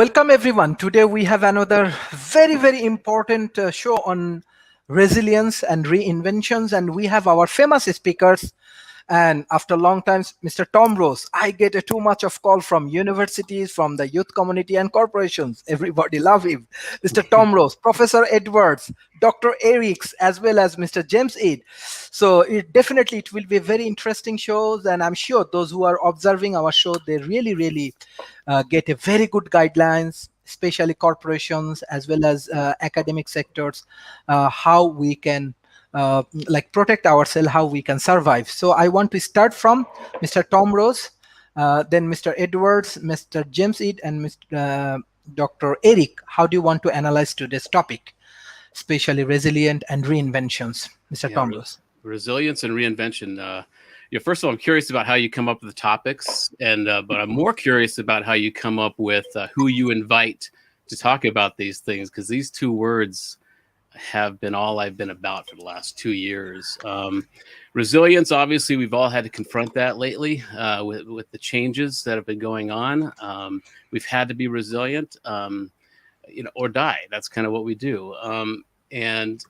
Welcome everyone. Today we have another very important show on resilience and reinventions, and we have our famous speakers. And after a long time, Mr. Tom Rose. I get too much of call from universities, from the youth community and corporations. Everybody love him. Mr. Tom Rose, Professor Edwards, Dr. Eriks, as well as Mr. James Ed. So it will be a very interesting shows, and I'm sure those who are observing our show, they really get a very good guidelines, especially corporations as well as academic sectors, how we can like protect ourselves, how we can survive. So I want to start from Mr. Tom Rose, then Mr. Edwards, Mr. James Ed, and Mr. Dr. Eric. How do you want to analyze today's topic, especially resilient and reinventions? Mr. Tom Rose. Resilience and reinvention. First of all, I'm curious about how you come up with the topics, and but I'm more curious about how you come up with who you invite to talk about these things, because these two words have been all I've been about for the last 2 years. Resilience, obviously, we've all had to confront that lately with the changes that have been going on. We've had to be resilient, or die. That's kind of what we do. And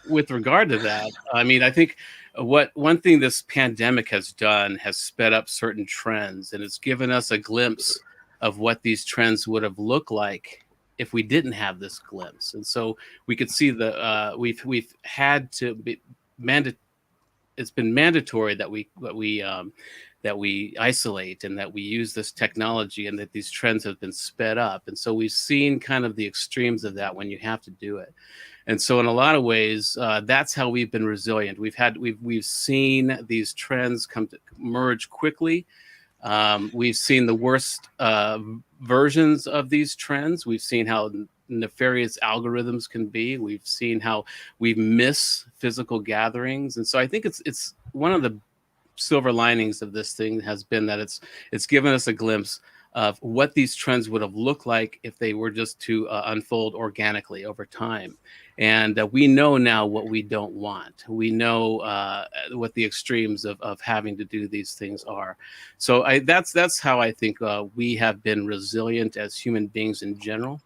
with regard to that, I mean, I think one thing this pandemic has done has sped up certain trends, and it's given us a glimpse of what these trends would have looked like if we didn't have this glimpse. And so we could see we've had to be it's been mandatory that we isolate and that we use this technology, and that these trends have been sped up. And so we've seen kind of the extremes of that when you have to do it. And so in a lot of ways, that's how we've been resilient. We've seen these trends come to merge quickly. We've seen the worst versions of these trends. We've seen how nefarious algorithms can be. We've seen how we miss physical gatherings. And so I think it's one of the silver linings of this thing has been that it's given us a glimpse of what these trends would have looked like if they were just to unfold organically over time. And we know now what we don't want. We know what the extremes of having to do these things are. So that's how I think we have been resilient as human beings in general.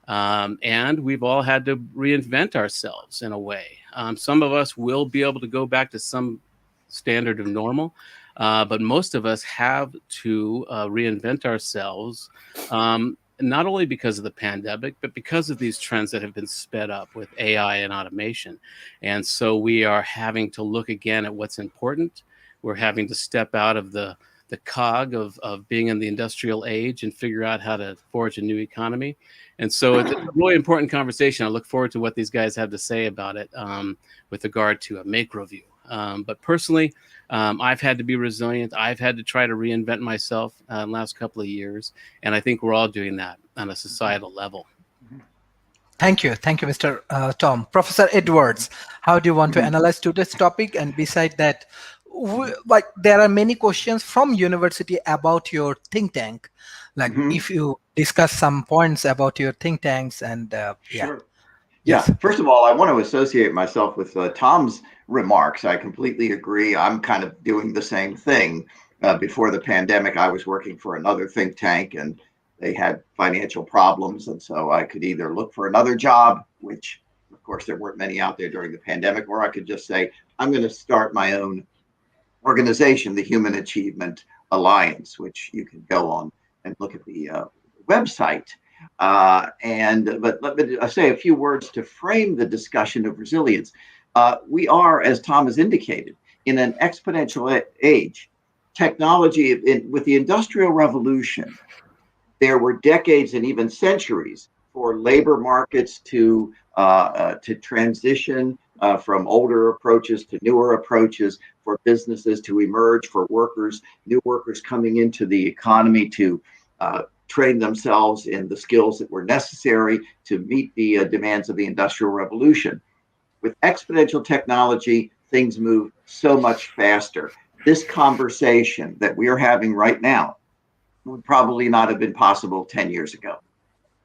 And we've all had to reinvent ourselves in a way. Some of us will be able to go back to some standard of normal, but most of us have to reinvent ourselves, not only because of the pandemic, but because of these trends that have been sped up with AI and automation. And so we are having to look again at what's important. We're having to step out of the cog of being in the industrial age and figure out how to forge a new economy. And so it's a really important conversation. I look forward to what these guys have to say about it with regard to a macro view. But personally, I've had to be resilient. I've had to try to reinvent myself in the last couple of years. And I think we're all doing that on a societal level. Thank you, Mr. Tom. Professor Edwards, how do you want to analyze today's topic? And beside that, there are many questions from university about your think tank. Like if you discuss some points about your think tanks and Sure. Yeah. First of all, I want to associate myself with Tom's remarks. I completely agree. I'm kind of doing the same thing. Before the pandemic, I was working for another think tank, and they had financial problems. And so I could either look for another job, which of course there weren't many out there during the pandemic, or I could just say, I'm going to start my own organization, the Human Achievement Alliance, which you can go on and look at the website. But let me say a few words to frame the discussion of resilience. We are, as Tom has indicated, in an exponential age. Technology, with the Industrial Revolution, there were decades and even centuries for labor markets to transition from older approaches to newer approaches, for businesses to emerge, for new workers coming into the economy to train themselves in the skills that were necessary to meet the demands of the Industrial Revolution. With exponential technology, things move so much faster. This conversation that we are having right now would probably not have been possible 10 years ago.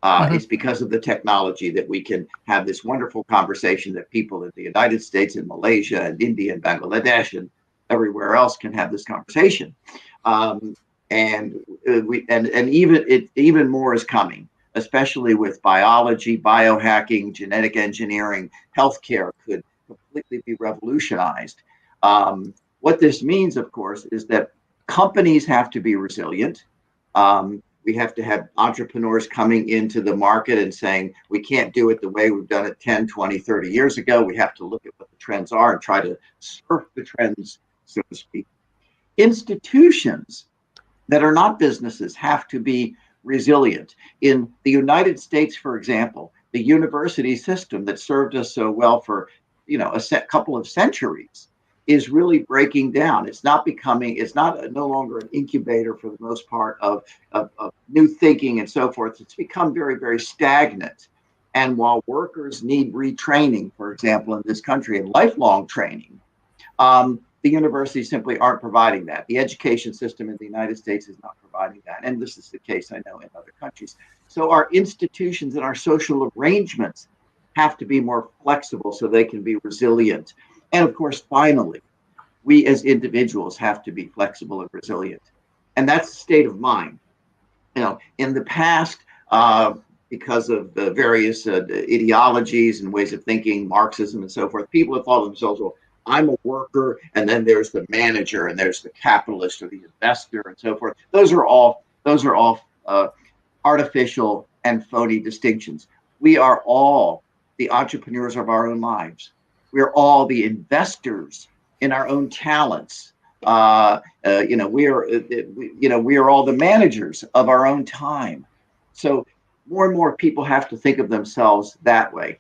It's because of the technology that we can have this wonderful conversation, that people in the United States and Malaysia and India and Bangladesh and everywhere else can have this conversation. and even more is coming, especially with biology, biohacking, genetic engineering. Healthcare could completely be revolutionized. What this means, of course, is that companies have to be resilient. We have to have entrepreneurs coming into the market and saying, we can't do it the way we've done it 10, 20, 30 years ago. We have to look at what the trends are and try to surf the trends, so to speak. Institutions that are not businesses have to be resilient. In the United States, for example, the university system that served us so well for a couple of centuries is really breaking down. It's not no longer an incubator for the most part of new thinking and so forth. It's become very, very stagnant. And while workers need retraining, for example, in this country, and lifelong training, the universities simply aren't providing that. The education system in the United States is not providing that. And this is the case, I know, in other countries. So our institutions and our social arrangements have to be more flexible so they can be resilient. And of course, finally, we as individuals have to be flexible and resilient. And that's the state of mind. In the past, because of the various ideologies and ways of thinking, Marxism and so forth, people have thought of themselves, well, I'm a worker, and then there's the manager, and there's the capitalist or the investor, and so forth. Those are all artificial and phony distinctions. We are all the entrepreneurs of our own lives. We are all the investors in our own talents. We are all the managers of our own time. So more and more people have to think of themselves that way.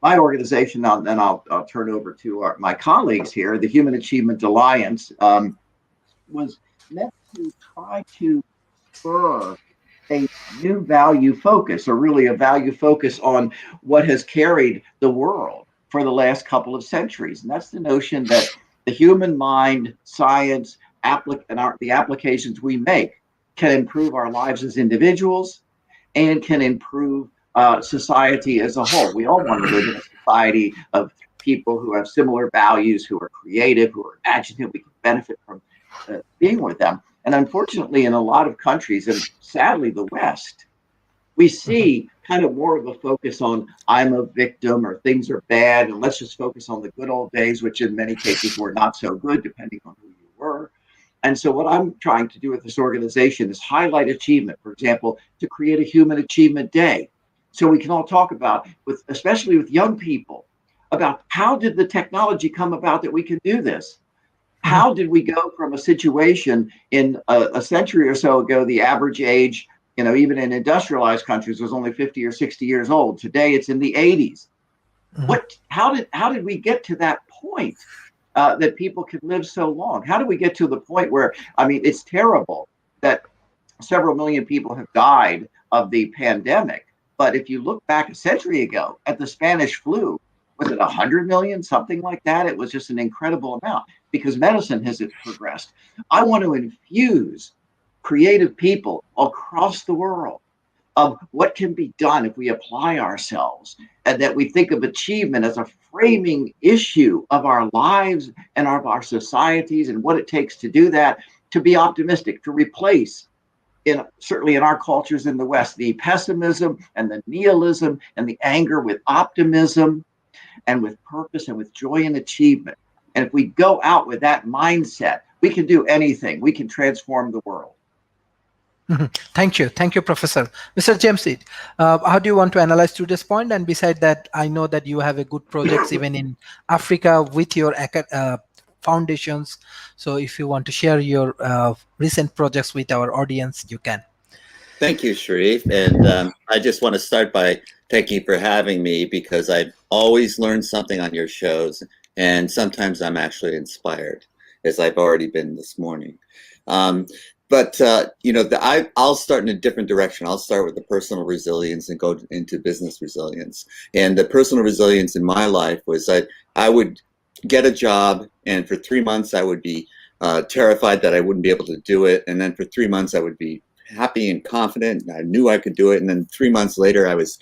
My organization, then I'll turn over to my colleagues here, the Human Achievement Alliance, was meant to try to spur a new value focus, or really a value focus on what has carried the world for the last couple of centuries. And that's the notion that the human mind, science, the applications we make can improve our lives as individuals and can improve society as a whole. We all want to live in a society of people who have similar values, who are creative, who are imaginative. We can benefit from being with them. And unfortunately, in a lot of countries, and sadly the West, we see kind of more of a focus on I'm a victim, or things are bad, and let's just focus on the good old days, which in many cases were not so good, depending on who you were. And so what I'm trying to do with this organization is highlight achievement, for example, to create a Human Achievement Day. So we can all talk about, especially with young people, about how did the technology come about that we can do this? How did we go from a situation in a century or so ago, the average age, even in industrialized countries, was only 50 or 60 years old. Today, it's in the 80s. How did we get to that point that people can live so long? How did we get to the point where, it's terrible that several million people have died of the pandemic. But if you look back a century ago at the Spanish flu, was it 100 million, something like that? It was just an incredible amount because medicine has progressed. I want to infuse creative people across the world of what can be done if we apply ourselves, and that we think of achievement as a framing issue of our lives and of our societies and what it takes to do that, to be optimistic, to replace, certainly in our cultures in the West, the pessimism and the nihilism and the anger with optimism and with purpose and with joy and achievement. And if we go out with that mindset, we can do anything. We can transform the world. Thank you, Professor. Mr. James, how do you want to analyze to this point? And beside that, I know that you have a good projects even in Africa with your foundations. So if you want to share your recent projects with our audience, you can. Thank you, Sharif. And I just want to start by thanking you for having me, because I've always learned something on your shows. And sometimes I'm actually inspired, as I've already been this morning. I'll start in a different direction. I'll start with the personal resilience and go into business resilience. And the personal resilience in my life was that I would get a job, and for 3 months I would be terrified that I wouldn't be able to do it. And then for 3 months I would be happy and confident, and I knew I could do it. And then 3 months later I was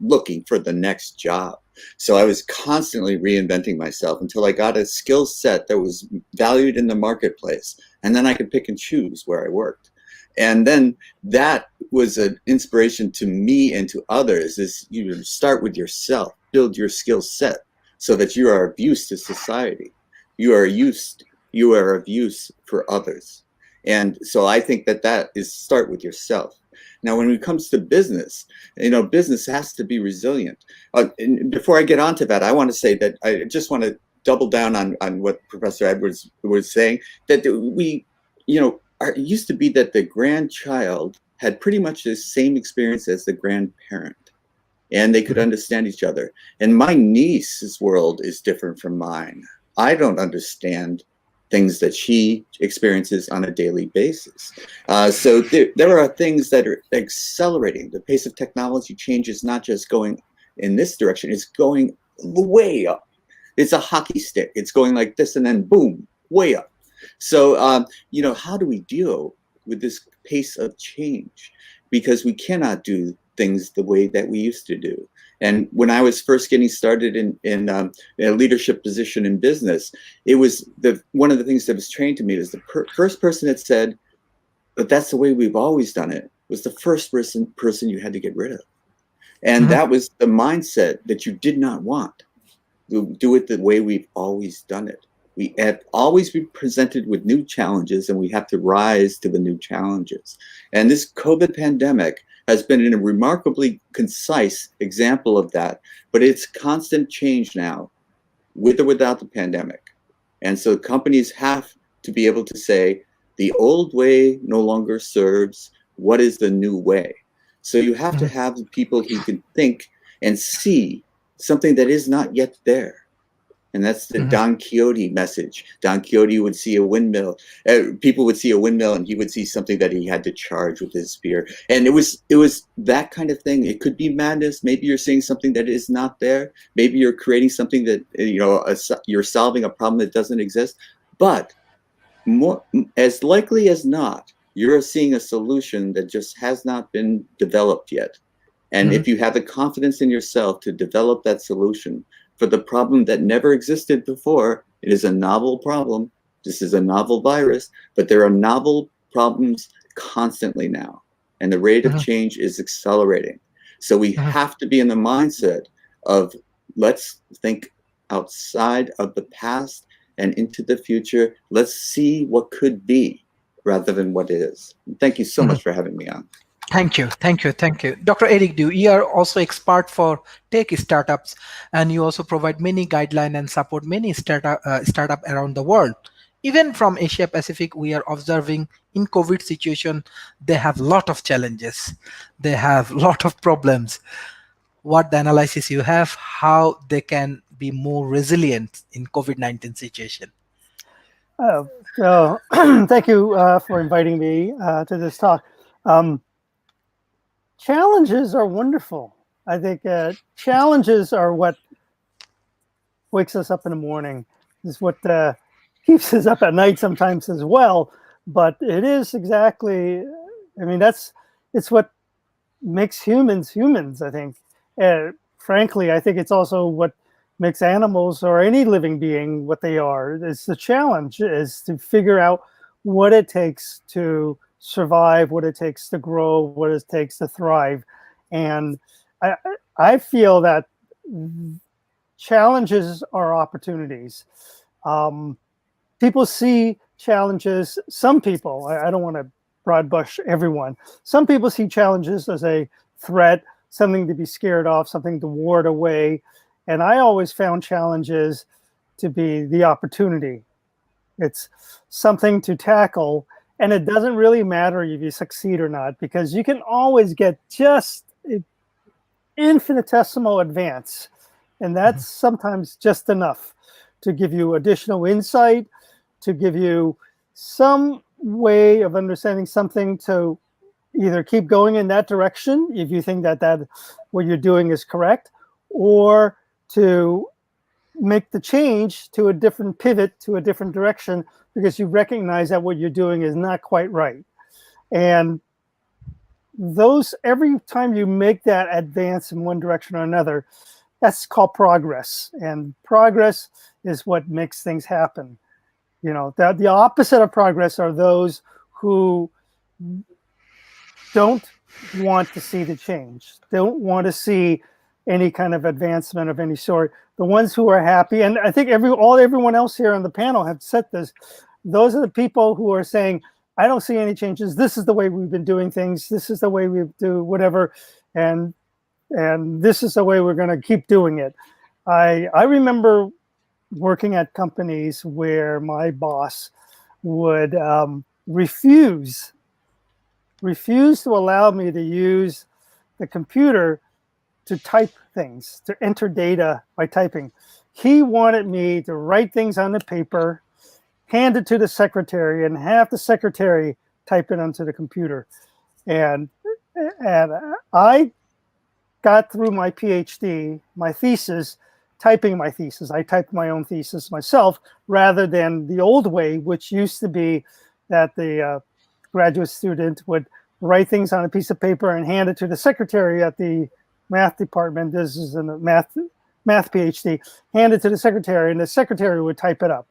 looking for the next job. So I was constantly reinventing myself until I got a skill set that was valued in the marketplace. And then I could pick and choose where I worked. And then that was an inspiration to me and to others, is you start with yourself, build your skill set so that you are of use to society. You are of use for others. And so I think that is start with yourself. Now, when it comes to business, business has to be resilient. And before I get onto that, I want to say that I just want to double down on what Professor Edwards was saying, that it used to be that the grandchild had pretty much the same experience as the grandparent, and they could understand each other. And my niece's world is different from mine. I don't understand things that she experiences on a daily basis. So there are things that are accelerating. The pace of technology change is not just going in this direction, it's going way up. It's a hockey stick. It's going like this and then boom, way up. So, how do we deal with this pace of change? Because we cannot do things the way that we used to do. And when I was first getting started in a leadership position in business, it was one of the things that was trained to me is the first person that said, but that's the way we've always done it, was the first person you had to get rid of. And that was the mindset that you did not want. Do it the way we've always done it. We have always been presented with new challenges, and we have to rise to the new challenges. And this COVID pandemic has been a remarkably concise example of that, but it's constant change now, with or without the pandemic. And so companies have to be able to say, the old way no longer serves. What is the new way? So you have to have people who can think and see something that is not yet there. And that's the Don Quixote message. Don Quixote would see a windmill. People would see a windmill, and he would see something that he had to charge with his spear. And it was that kind of thing. It could be madness. Maybe you're seeing something that is not there. Maybe you're creating something that you're solving a problem that doesn't exist. But more, as likely as not, you're seeing a solution that just has not been developed yet. And if you have the confidence in yourself to develop that solution for the problem that never existed before, it is a novel problem. This is a novel virus, but there are novel problems constantly now. And the rate of change is accelerating. So we have to be in the mindset of, let's think outside of the past and into the future. Let's see what could be rather than what is. Thank you so much for having me on. Thank you. Dr. Eric Du, you are also expert for tech startups, and you also provide many guidelines and support many startup around the world. Even from Asia Pacific, we are observing in COVID situation, they have a lot of challenges. They have a lot of problems. What the analysis you have, how they can be more resilient in COVID-19 situation? So thank you for inviting me to this talk. Challenges are wonderful. I think challenges are what wakes us up in the morning, is what keeps us up at night sometimes as well. But it is exactly, it's what makes humans humans, I think. Frankly, I think it's also what makes animals or any living being what they are. It's the challenge is to figure out what it takes to survive, what it takes to grow, what it takes to thrive. And I feel that challenges are opportunities. People see challenges, some people, I don't want to broad brush everyone, some people see challenges as a threat, something to be scared of, something to ward away. And I always found challenges to be the opportunity. It's something to tackle. And it doesn't really matter if you succeed or not, because you can always get just an infinitesimal advance. And that's sometimes just enough to give you additional insight, to give you some way of understanding something to either keep going in that direction, if you think that what you're doing is correct, or to make the change to a different pivot, to a different direction, because you recognize that what you're doing is not quite right. And every time you make that advance in one direction or another, that's called progress. And progress is what makes things happen. The opposite of progress are those who don't want to see the change, don't want to see any kind of advancement of any sort. The ones who are happy, and I think everyone else here on the panel have said this, those are the people who are saying, I don't see any changes. This is the way we've been doing things. This is the way we do whatever. And this is the way we're going to keep doing it. I remember working at companies where my boss would refuse to allow me to use the computer to type things, to enter data by typing. He wanted me to write things on the paper, hand it to the secretary, and have the secretary type it onto the computer. And I got through my Ph.D., my thesis, typing my thesis. I typed my own thesis myself rather than the old way, which used to be that the graduate student would write things on a piece of paper and hand it to the secretary at the math department. This is a math PhD. Hand it to the secretary, and the secretary would type it up.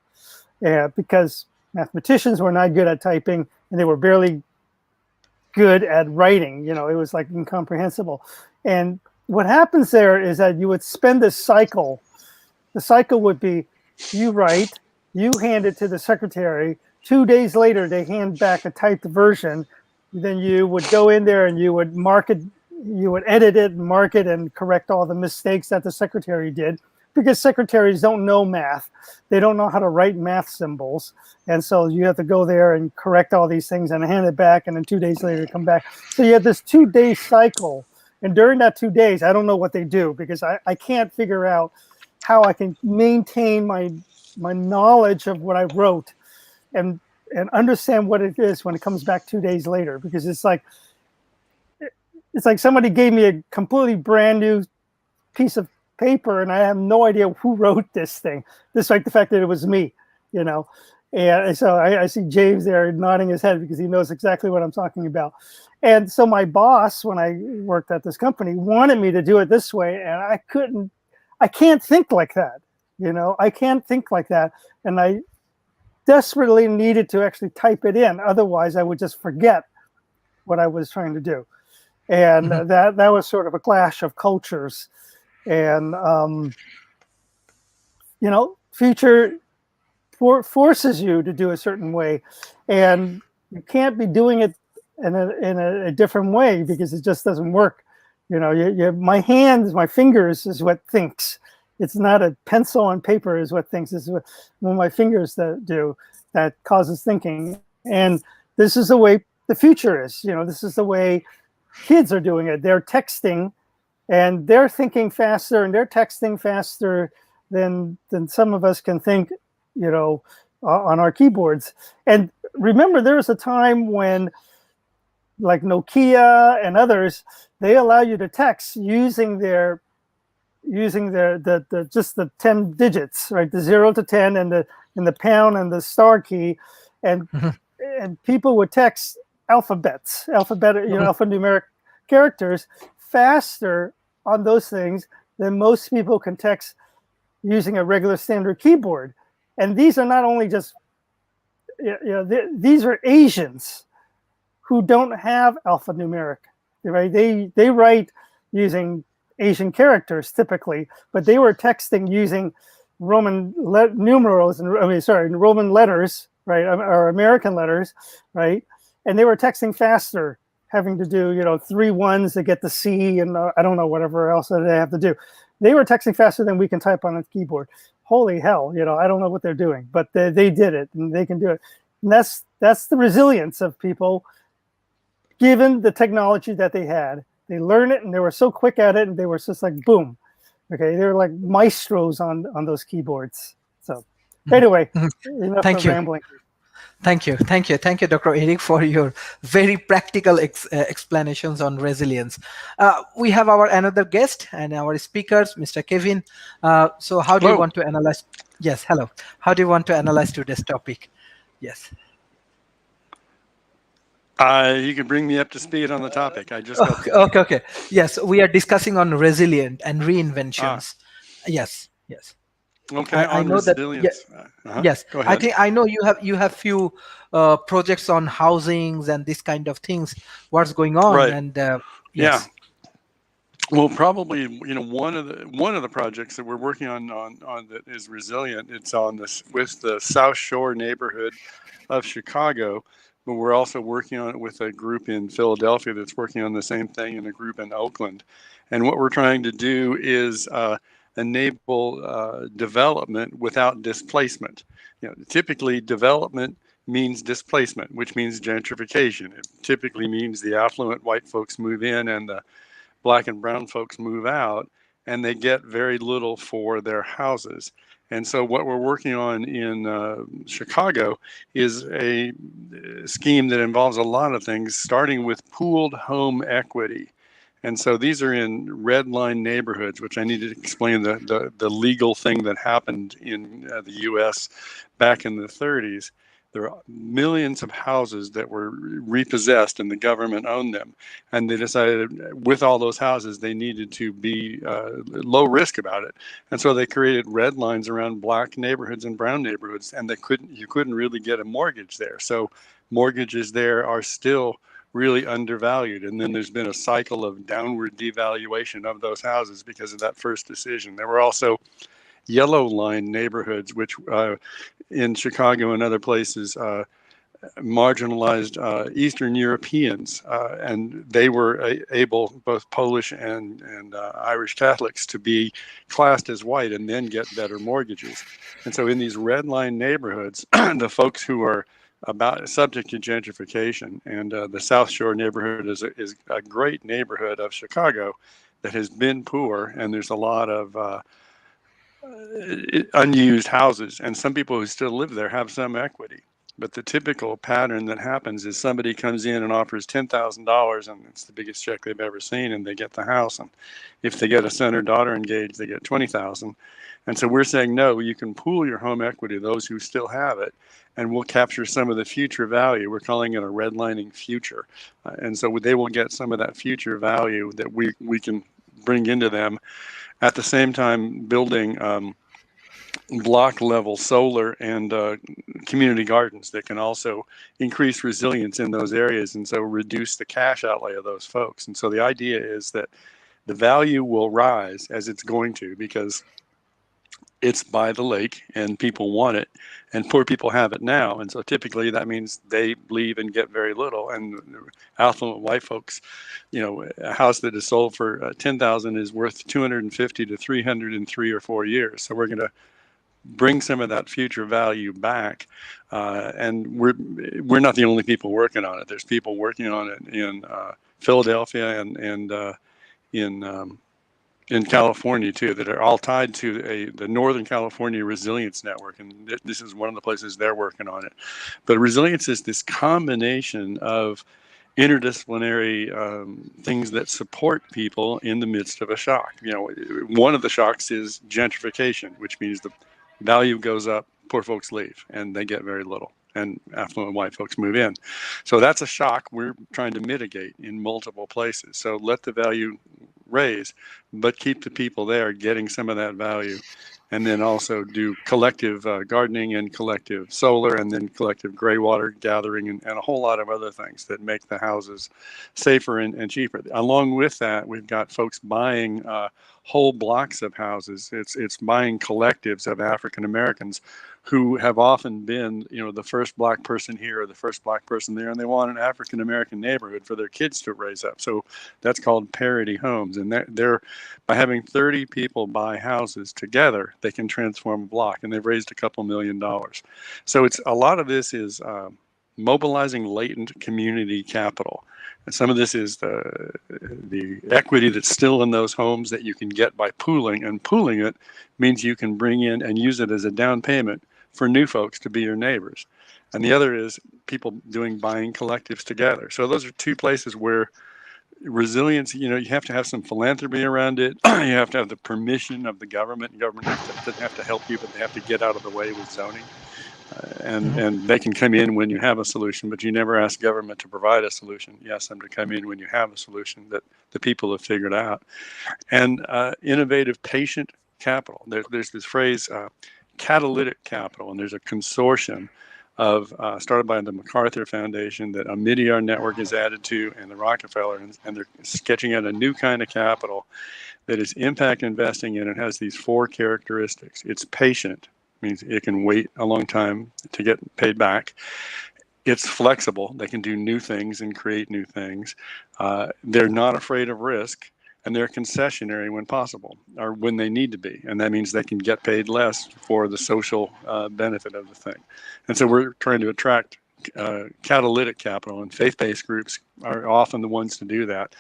Because mathematicians were not good at typing, and they were barely good at writing. It was like incomprehensible. And what happens there is that you would spend this cycle. The cycle would be, you write, you hand it to the secretary. 2 days later, they hand back a typed version. Then you would go in there and you would mark it, you would edit it and mark it and correct all the mistakes that the secretary did, because secretaries don't know math. They don't know how to write math symbols. And so you have to go there and correct all these things and hand it back, and then 2 days later come back. So you have this 2-day cycle. And during that 2 days, I don't know what they do, because I can't figure out how I can maintain my knowledge of what I wrote and understand what it is when it comes back 2 days later, because it's like somebody gave me a completely brand new piece of paper and I have no idea who wrote this thing, despite the fact that it was me, And so I see James there nodding his head because he knows exactly what I'm talking about. And so my boss, when I worked at this company, wanted me to do it this way, and I can't think like that, I can't think like that. And I desperately needed to actually type it in. Otherwise, I would just forget what I was trying to do. And that was sort of a clash of cultures. And, future forces you to do a certain way. And you can't be doing it in a different way because it just doesn't work. My hands, my fingers is what thinks. It's not a pencil on paper is what thinks. It's what my fingers that causes thinking. And this is the way the future is. This is the way kids are doing it. They're texting, and they're thinking faster, and they're texting faster than some of us can think, on our keyboards. And remember, there was a time when, like Nokia and others, they allow you to text using the just the 10 digits, right? The 0 to 10 and the pound and the star key, and people would text alphanumeric characters faster on those things than most people can text using a regular standard keyboard. And these are not only just, these are Asians who don't have alphanumeric, right? They write using Asian characters typically, but they were texting using Roman numerals and Roman letters, right, or American letters, right? And they were texting faster, having to do 3 ones to get the C, and I don't know whatever else that they have to do. They were texting faster than we can type on a keyboard. Holy hell, I don't know what they're doing, but they did it, and they can do it. And that's the resilience of people, given the technology that they had. They learned it, and they were so quick at it, and they were just like, boom. Okay, they were like maestros on those keyboards. So anyway, enough Thank of you. rambling. Thank you, Dr. Eric, for your very practical explanations on resilience. We have our another guest and our speakers, Mr. Kevin. So how do you want to analyze? Yes, hello. How do you want to analyze today's topic? Yes. You can bring me up to speed on the topic. I just got Okay. Yes, we are discussing on resilient and reinventions. Yes. Okay, I on know that. Yeah, resilience. yes, Go I ahead. think I know you have few projects on housings and this kind of things. What's going on? Right. And Yeah. yes. Well, probably, one of the projects that we're working on that is resilient. It's on this with the South Shore neighborhood of Chicago, but we're also working on it with a group in Philadelphia that's working on the same thing, and a group in Oakland. And what we're trying to do is enable development without displacement. Typically development means displacement, which means gentrification. It typically means the affluent white folks move in and the black and brown folks move out, and they get very little for their houses. And so what we're working on in Chicago is a scheme that involves a lot of things, starting with pooled home equity. And so these are in red line neighborhoods, which I need to explain the legal thing that happened in the US back in the 30s. There are millions of houses that were repossessed and the government owned them. And they decided with all those houses, they needed to be low risk about it. And so they created red lines around black neighborhoods and brown neighborhoods, and you couldn't really get a mortgage there. So mortgages there are still really undervalued. And then there's been a cycle of downward devaluation of those houses because of that first decision. There were also yellow line neighborhoods, which in Chicago and other places marginalized Eastern Europeans, and they were able, both Polish and Irish Catholics, to be classed as white and then get better mortgages. And so in these red line neighborhoods, the folks who are subject to gentrification, and the South Shore neighborhood is a great neighborhood of Chicago that has been poor, and there's a lot of unused houses, and some people who still live there have some equity. But the typical pattern that happens is somebody comes in and offers $10,000, and it's the biggest check they've ever seen, and they get the house. And if they get a son or daughter engaged, they get $20,000. And so we're saying, no, you can pool your home equity, those who still have it, and we'll capture some of the future value. We're calling it a redlining future. And so they will get some of that future value that we can bring into them, at the same time building block level solar and community gardens that can also increase resilience in those areas, and so reduce the cash outlay of those folks. And so the idea is that the value will rise, as it's going to, because it's by the lake and people want it, and poor people have it now. And so typically that means they leave and get very little. And affluent white folks, a house that is sold for $10,000 is worth 250 to 300 in 3 or 4 years. So we're going to bring some of that future value back, and we're not the only people working on it. There's people working on it in Philadelphia and in California too, that are all tied to the Northern California Resilience Network, and this is one of the places they're working on it. But resilience is this combination of interdisciplinary things that support people in the midst of a shock. One of the shocks is gentrification, which means the value goes up, poor folks leave, and they get very little, and affluent white folks move in. So that's a shock we're trying to mitigate in multiple places. So let the value raise, but keep the people there getting some of that value. And then also do collective gardening and collective solar, and then collective gray water gathering, and a whole lot of other things that make the houses safer and cheaper. Along with that, we've got folks buying whole blocks of houses. It's buying collectives of African Americans who have often been, the first black person here or the first black person there, and they want an African American neighborhood for their kids to raise up. So that's called parity homes. And they're by having 30 people buy houses together, they can transform a block, and they've raised a couple $1 million. So a lot of this is mobilizing latent community capital. And some of this is the equity that's still in those homes that you can get by pooling, and pooling it means you can bring in and use it as a down payment for new folks to be your neighbors. And the other is people buying collectives together. So those are two places where resilience, you have to have some philanthropy around it. You have to have the permission of the government. Government doesn't have to help you, but they have to get out of the way with zoning. And they can come in when you have a solution, but you never ask government to provide a solution. You ask them to come in when you have a solution that the people have figured out. And innovative patient capital. There's this phrase, catalytic capital, and there's a consortium of started by the MacArthur Foundation that a Midyar network is added to, and the Rockefeller, and they're sketching out a new kind of capital that is impact investing, and it has these 4 characteristics. It's patient, means it can wait a long time to get paid back. It's flexible, they can do new things and create new things. They're not afraid of risk, and they're concessionary when possible, or when they need to be. And that means they can get paid less for the social benefit of the thing. And so we're trying to attract catalytic capital, and faith-based groups are often the ones to do that.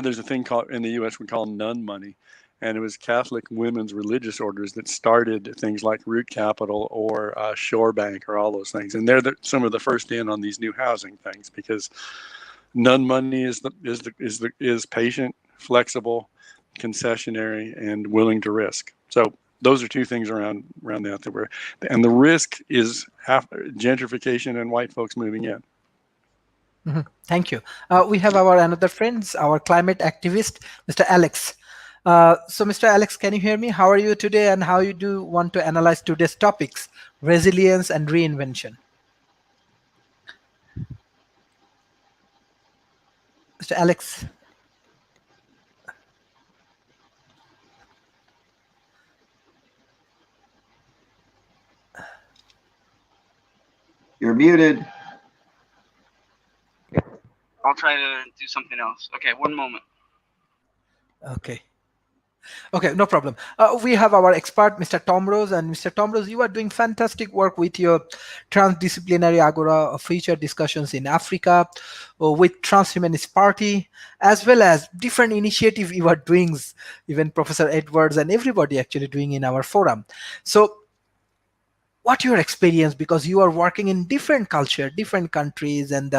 There's a thing called, in the US, we call nun money. And it was Catholic women's religious orders that started things like Root Capital or Shore Bank or all those things. And they're some of the first in on these new housing things, because nun money is patient, flexible, concessionary, and willing to risk. So those are 2 things around that and the risk is gentrification and white folks moving in. Thank you. We have our another friends, our climate activist, Mr. Alex. So Mr. Alex, can you hear me? How are you today, and how you do want to analyze today's topics, resilience and reinvention? Mr. Alex. You're muted. I'll try to do something else. Okay, one moment. Okay, no problem. We have our expert, Mr. Tom Rose, and Mr. Tom Rose, you are doing fantastic work with your transdisciplinary Agora future discussions in Africa, with Transhumanist Party, as well as different initiatives you are doing, even Professor Edwards and everybody actually doing in our forum. So what your experience, because you are working in different culture, different countries, and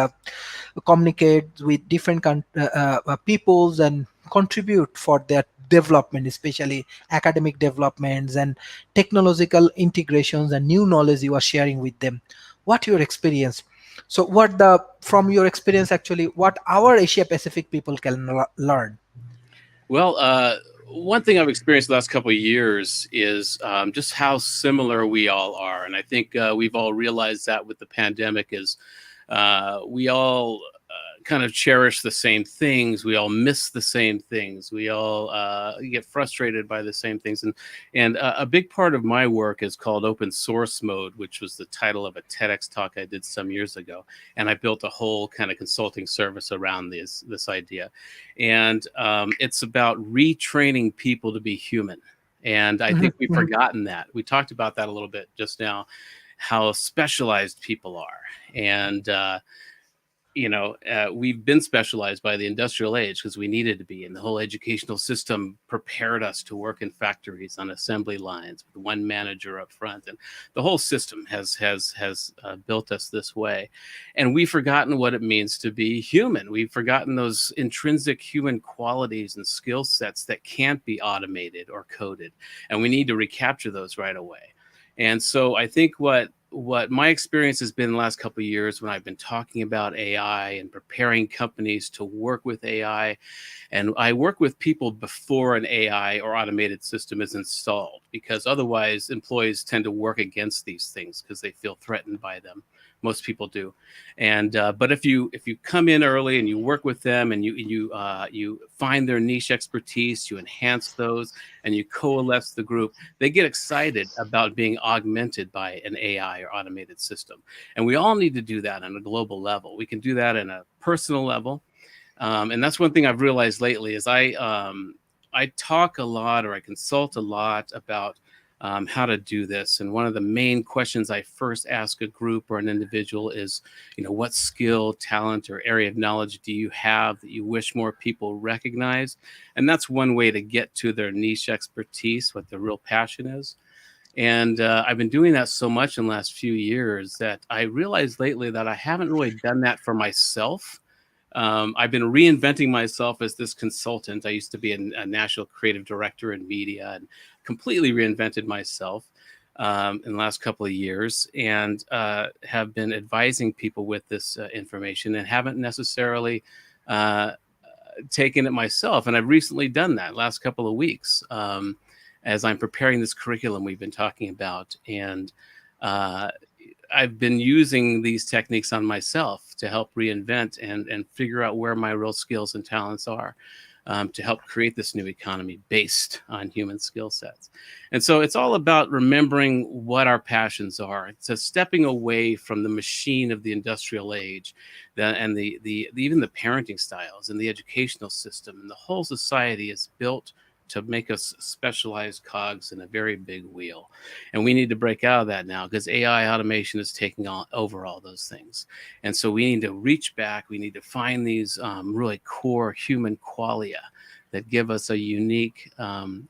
communicate with different peoples and contribute for their development, especially academic developments and technological integrations and new knowledge you are sharing with them. What your experience? So from your experience, actually, what our Asia Pacific people can learn? Well, one thing I've experienced the last couple of years is just how similar we all are. And I think we've all realized that with the pandemic is we all kind of cherish the same things. We all miss the same things. We all get frustrated by the same things. And a big part of my work is called Open Source Mode, which was the title of a TEDx talk I did some years ago. And I built a whole kind of consulting service around this idea. And it's about retraining people to be human. And I think we've forgotten that. We talked about that a little bit just now, how specialized people are. And we've been specialized by the industrial age because we needed to be, and the whole educational system prepared us to work in factories on assembly lines with one manager up front, and the whole system has built us this way. And we've forgotten what it means to be human. We've forgotten those intrinsic human qualities and skill sets that can't be automated or coded, and we need to recapture those right away. And so I think what my experience has been the last couple of years when I've been talking about AI and preparing companies to work with AI, and I work with people before an AI or automated system is installed, because otherwise employees tend to work against these things because they feel threatened by them. Most people do. And but if you come in early and you work with them and you find their niche expertise, you enhance those, and you coalesce the group, they get excited about being augmented by an AI or automated system. And we all need to do that on a global level. We can do that in a personal level. And that's one thing I've realized lately is I talk a lot, or I consult a lot about how to do this. And one of the main questions I first ask a group or an individual is, what skill, talent, or area of knowledge do you have that you wish more people recognize? And that's one way to get to their niche expertise, what their real passion is. And I've been doing that so much in the last few years that I realized lately that I haven't really done that for myself. I've been reinventing myself as this consultant. I used to be a national creative director in media, and completely reinvented myself in the last couple of years, and have been advising people with this information, and haven't necessarily taken it myself. And I've recently done that last couple of weeks. as I'm preparing this curriculum we've been talking about. And I've been using these techniques on myself to help reinvent and figure out where my real skills and talents are, to help create this new economy based on human skill sets. And so it's all about remembering what our passions are. So stepping away from the machine of the industrial age, and even the parenting styles and the educational system, and the whole society is built to make us specialized cogs in a very big wheel. And we need to break out of that now, because AI automation is taking over all those things. And so we need to reach back. We need to find these really core human qualia that give us a unique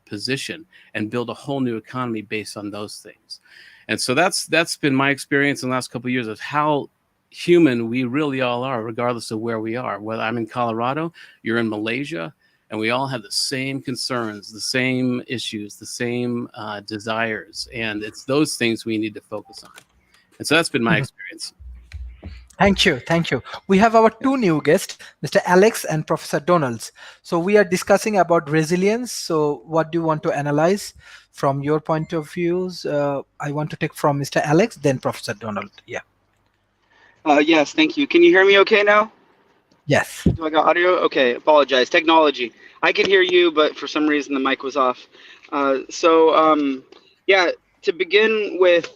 position and build a whole new economy based on those things. And so that's been my experience in the last couple of years of how human we really all are, regardless of where we are. Whether I'm in Colorado, you're in Malaysia, and we all have the same concerns, the same issues, the same desires. And it's those things we need to focus on. And so that's been my experience. Thank you. Thank you. We have our two new guests, Mr. Alex and Professor Donalds. So we are discussing about resilience. So what do you want to analyze from your point of views? I want to take from Mr. Alex, then Professor Donald. Yeah. Yes, thank you. Can you hear me okay now? Yes. Do I got audio? Okay, apologize. Technology. I could hear you, but for some reason the mic was off. Yeah, to begin with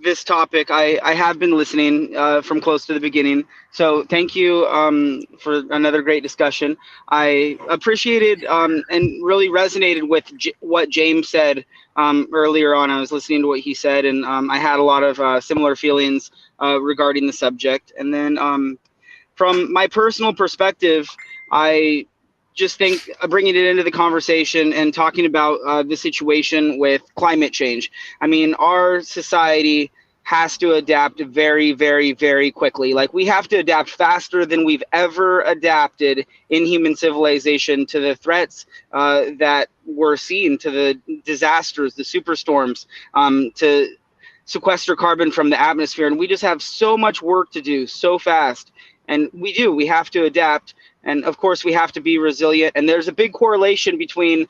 this topic, I have been listening from close to the beginning. So thank you for another great discussion. I appreciated and really resonated with what James said earlier on. I was listening to what he said, and I had a lot of similar feelings regarding the subject. And then from my personal perspective, I just think bringing it into the conversation and talking about the situation with climate change. I mean, our society has to adapt very, very, very quickly. Like, we have to adapt faster than we've ever adapted in human civilization to the threats that we're seeing, to the disasters, the superstorms, to sequester carbon from the atmosphere. And we just have so much work to do so fast. And we have to adapt. And of course, we have to be resilient. And there's a big correlation between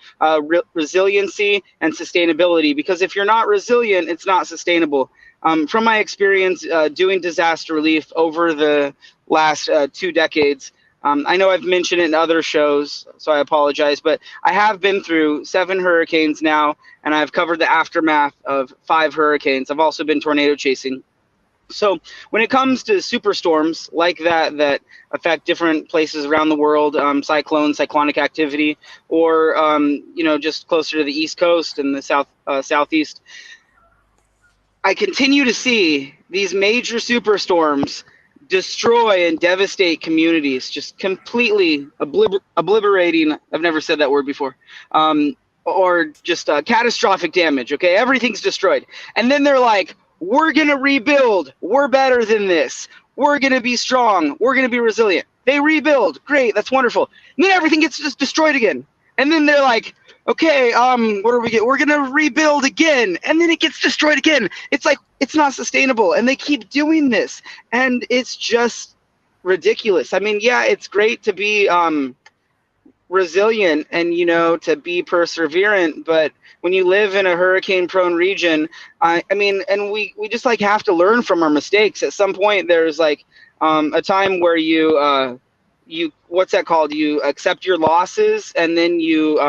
resiliency and sustainability, because if you're not resilient, it's not sustainable. From my experience doing disaster relief over the last 2 decades, I know I've mentioned it in other shows, so I apologize, but I have been through 7 hurricanes now, and I've covered the aftermath of 5 hurricanes. I've also been tornado chasing. So when it comes to superstorms like that affect different places around the world, cyclones, cyclonic activity, or just closer to the East Coast and the southeast, I continue to see these major superstorms destroy and devastate communities, just completely obliterating. I've never said that word before. Or just catastrophic damage. Okay, everything's destroyed, and then they're like, we're going to rebuild. We're better than this. We're going to be strong. We're going to be resilient. They rebuild. Great. That's wonderful. And then everything gets just destroyed again. And then they're like, okay, what do we get? We're going to rebuild again. And then it gets destroyed again. It's like, it's not sustainable. And they keep doing this. And it's just ridiculous. I mean, yeah, it's great to be resilient and, to be perseverant, but when you live in a hurricane prone region, I mean, and we just like have to learn from our mistakes. At some point there's like a time where you what's that called? You accept your losses and then you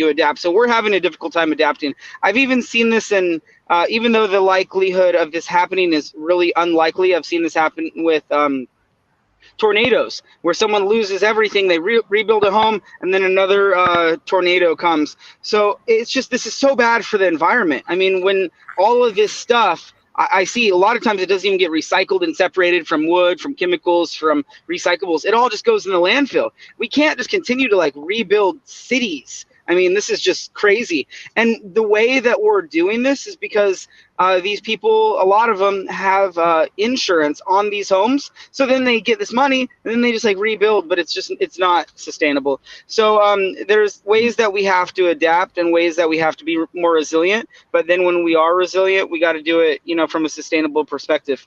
adapt. So we're having a difficult time adapting. I've even seen this in even though the likelihood of this happening is really unlikely, I've seen this happen with tornadoes, where someone loses everything, they rebuild a home, and then another tornado comes. So it's just, this is so bad for the environment. I mean, when all of this stuff, I see a lot of times it doesn't even get recycled and separated from wood, from chemicals, from recyclables. It all just goes in the landfill. We can't just continue to like rebuild cities. I mean, this is just crazy. And the way that we're doing this is because these people, a lot of them have insurance on these homes. So then they get this money and then they just like rebuild, but it's not sustainable. So there's ways that we have to adapt and ways that we have to be more resilient. But then when we are resilient, we got to do it, from a sustainable perspective.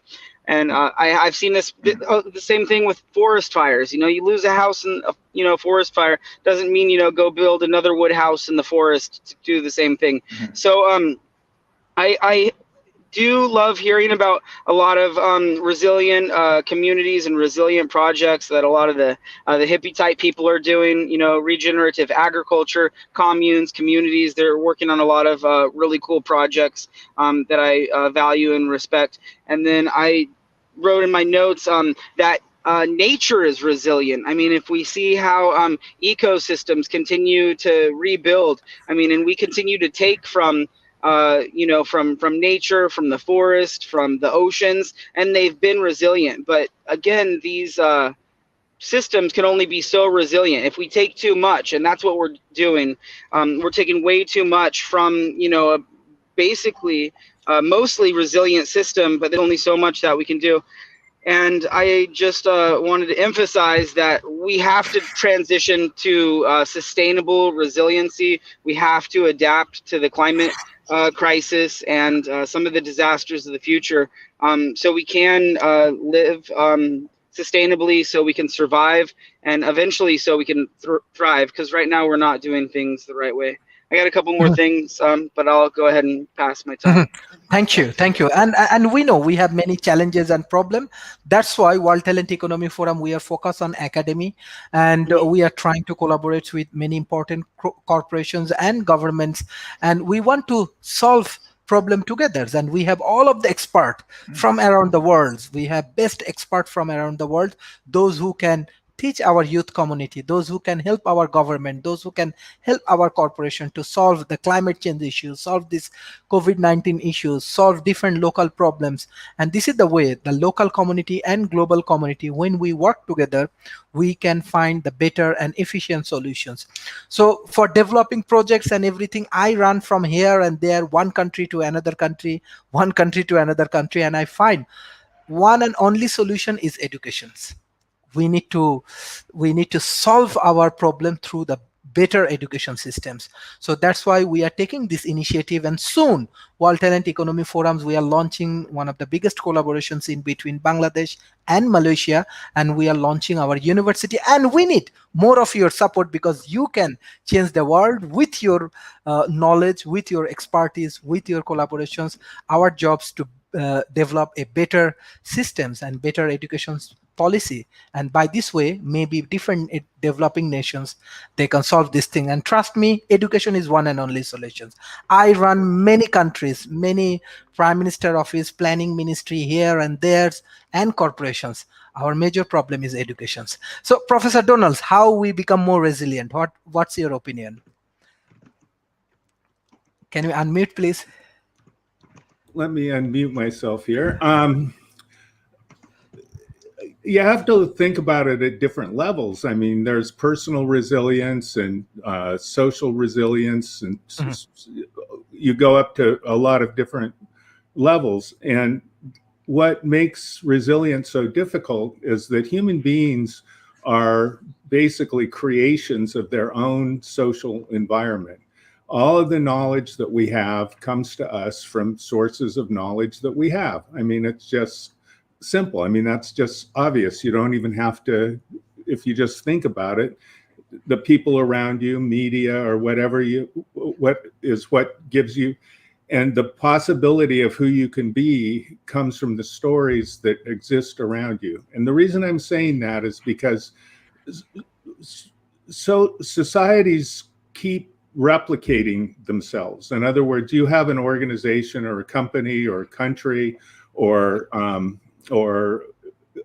And I've seen the same thing with forest fires. You lose a house in a forest fire doesn't mean go build another wood house in the forest to do the same thing. So I do love hearing about a lot of resilient communities and resilient projects that a lot of the hippie type people are doing. Regenerative agriculture, communes, communities. They're working on a lot of really cool projects that I value and respect. And then I wrote in my notes that nature is resilient. I mean, if we see how ecosystems continue to rebuild, and we continue to take from from nature, from the forest, from the oceans, and they've been resilient. But again, these systems can only be so resilient. If we take too much, and that's what we're doing, we're taking way too much from basically mostly resilient system, but there's only so much that we can do. And I just wanted to emphasize that we have to transition to sustainable resiliency. We have to adapt to the climate crisis and some of the disasters of the future, so we can live sustainably, so we can survive, and eventually so we can thrive, because right now we're not doing things the right way. I got a couple more things, but I'll go ahead and pass my time. Thank you. And we know we have many challenges and problems. That's why World Talent Economy Forum, we are focused on academy, and we are trying to collaborate with many important corporations and governments, and we want to solve problem together. And we have all of the expert from around the world. We have best expert from around the world, those who can teach our youth community, those who can help our government, those who can help our corporation to solve the climate change issues, solve this COVID-19 issues, solve different local problems. And this is the way the local community and global community, when we work together, we can find the better and efficient solutions. So for developing projects and everything, I run from here and there, one country to another country, one country to another country, and I find one and only solution is education. We need to solve our problem through the better education systems. So that's why we are taking this initiative, and soon World Talent Economy Forums, we are launching one of the biggest collaborations in between Bangladesh and Malaysia, and we are launching our university, and we need more of your support, because you can change the world with your knowledge, with your expertise, with your collaborations. Our jobs to develop a better systems and better education policy, and by this way maybe different developing nations, they can solve this thing. And trust me, education is one and only solution. I run many countries, many prime minister office, planning ministry here and there, and corporations. Our major problem is education. So Professor Donalds, how we become more resilient? What's your opinion? Can you unmute, please? Let me unmute myself here. You have to think about it at different levels. I mean, there's personal resilience and social resilience, and you go up to a lot of different levels. And what makes resilience so difficult is that human beings are basically creations of their own social environment. All of the knowledge that we have comes to us from sources of knowledge that we have. I mean, it's just simple. I mean, that's just obvious. You don't even have to, if you just think about it, the people around you, media, or whatever what gives you, and the possibility of who you can be comes from the stories that exist around you. And the reason I'm saying that is because societies keep replicating themselves. In other words, you have an organization or a company or a country or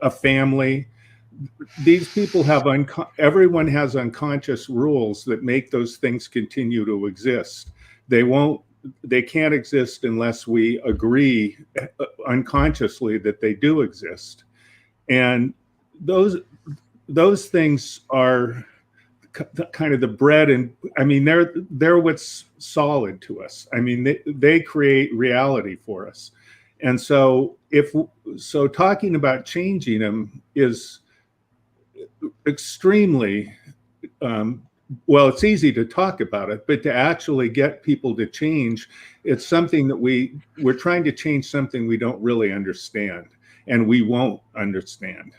a family. These people have everyone has unconscious rules that make those things continue to exist. They can't exist unless we agree unconsciously that they do exist. And those things are kind of the bread, and I mean they're what's solid to us. I mean they create reality for us. And so talking about changing them is extremely well, it's easy to talk about it, but to actually get people to change, it's something that we're trying to change something we don't really understand. and we won't understand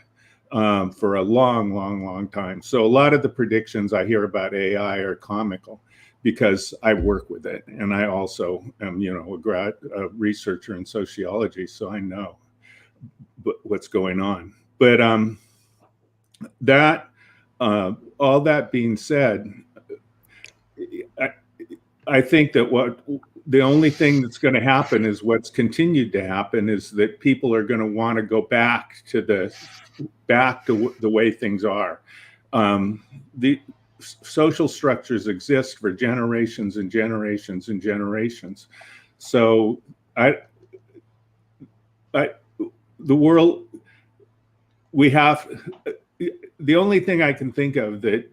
for a long time. So a lot of the predictions I hear about AI are comical, because I work with it, and I also am, a researcher in sociology, so I know what's going on. But all that being said, I think that the only thing that's going to happen is what's continued to happen is that people are going to want to go back to the way things are. The social structures exist for generations and generations and generations. So the world, the only thing I can think of that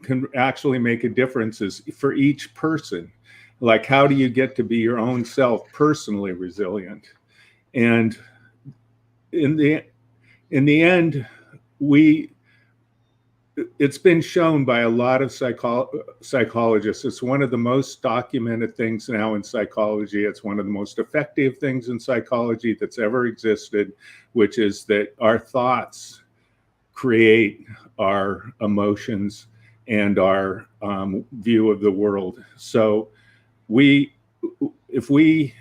can actually make a difference is for each person. Like, how do you get to be your own self personally resilient? And in the end, it's been shown by a lot of psychologists. It's one of the most documented things now in psychology. It's one of the most effective things in psychology that's ever existed, which is that our thoughts create our emotions and our view of the world. So if we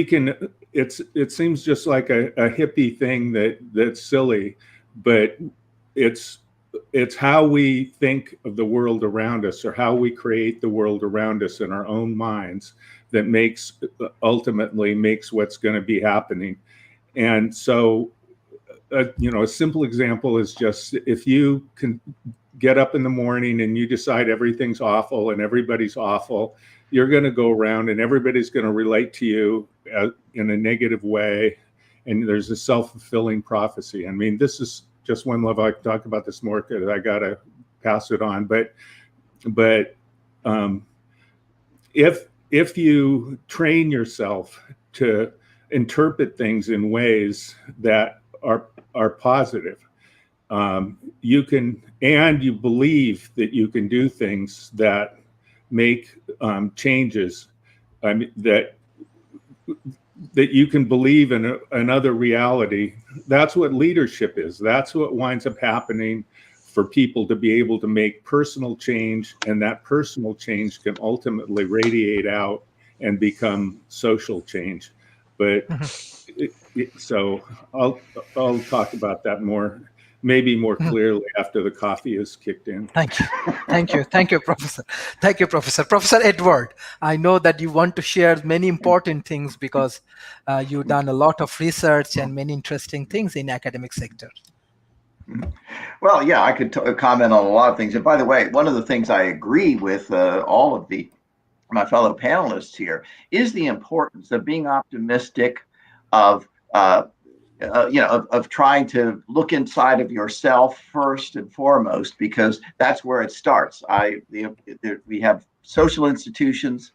can, it seems just like a hippie thing that's silly, but it's how we think of the world around us, or how we create the world around us in our own minds, that ultimately makes what's going to be happening. And so, a simple example is just, if you can get up in the morning and you decide everything's awful and everybody's awful, you're going to go around and everybody's going to relate to you in a negative way. And there's a self-fulfilling prophecy. I mean, this is just one level. I can talk about this more because I got to pass it on. But if you train yourself to interpret things in ways that are positive, you can, and you believe that you can do things that make changes. I mean, that you can believe in another reality. That's what leadership is. That's what winds up happening for people to be able to make personal change, and that personal change can ultimately radiate out and become social change. But so I'll talk about that maybe more clearly after the coffee is kicked in. Thank you, Professor. Thank you, Professor. Professor Edward, I know that you want to share many important things because you've done a lot of research and many interesting things in academic sector. Well, yeah, I could comment on a lot of things. And by the way, one of the things I agree with all of my fellow panelists here is the importance of being optimistic, of trying to look inside of yourself first and foremost, because that's where it starts. We have social institutions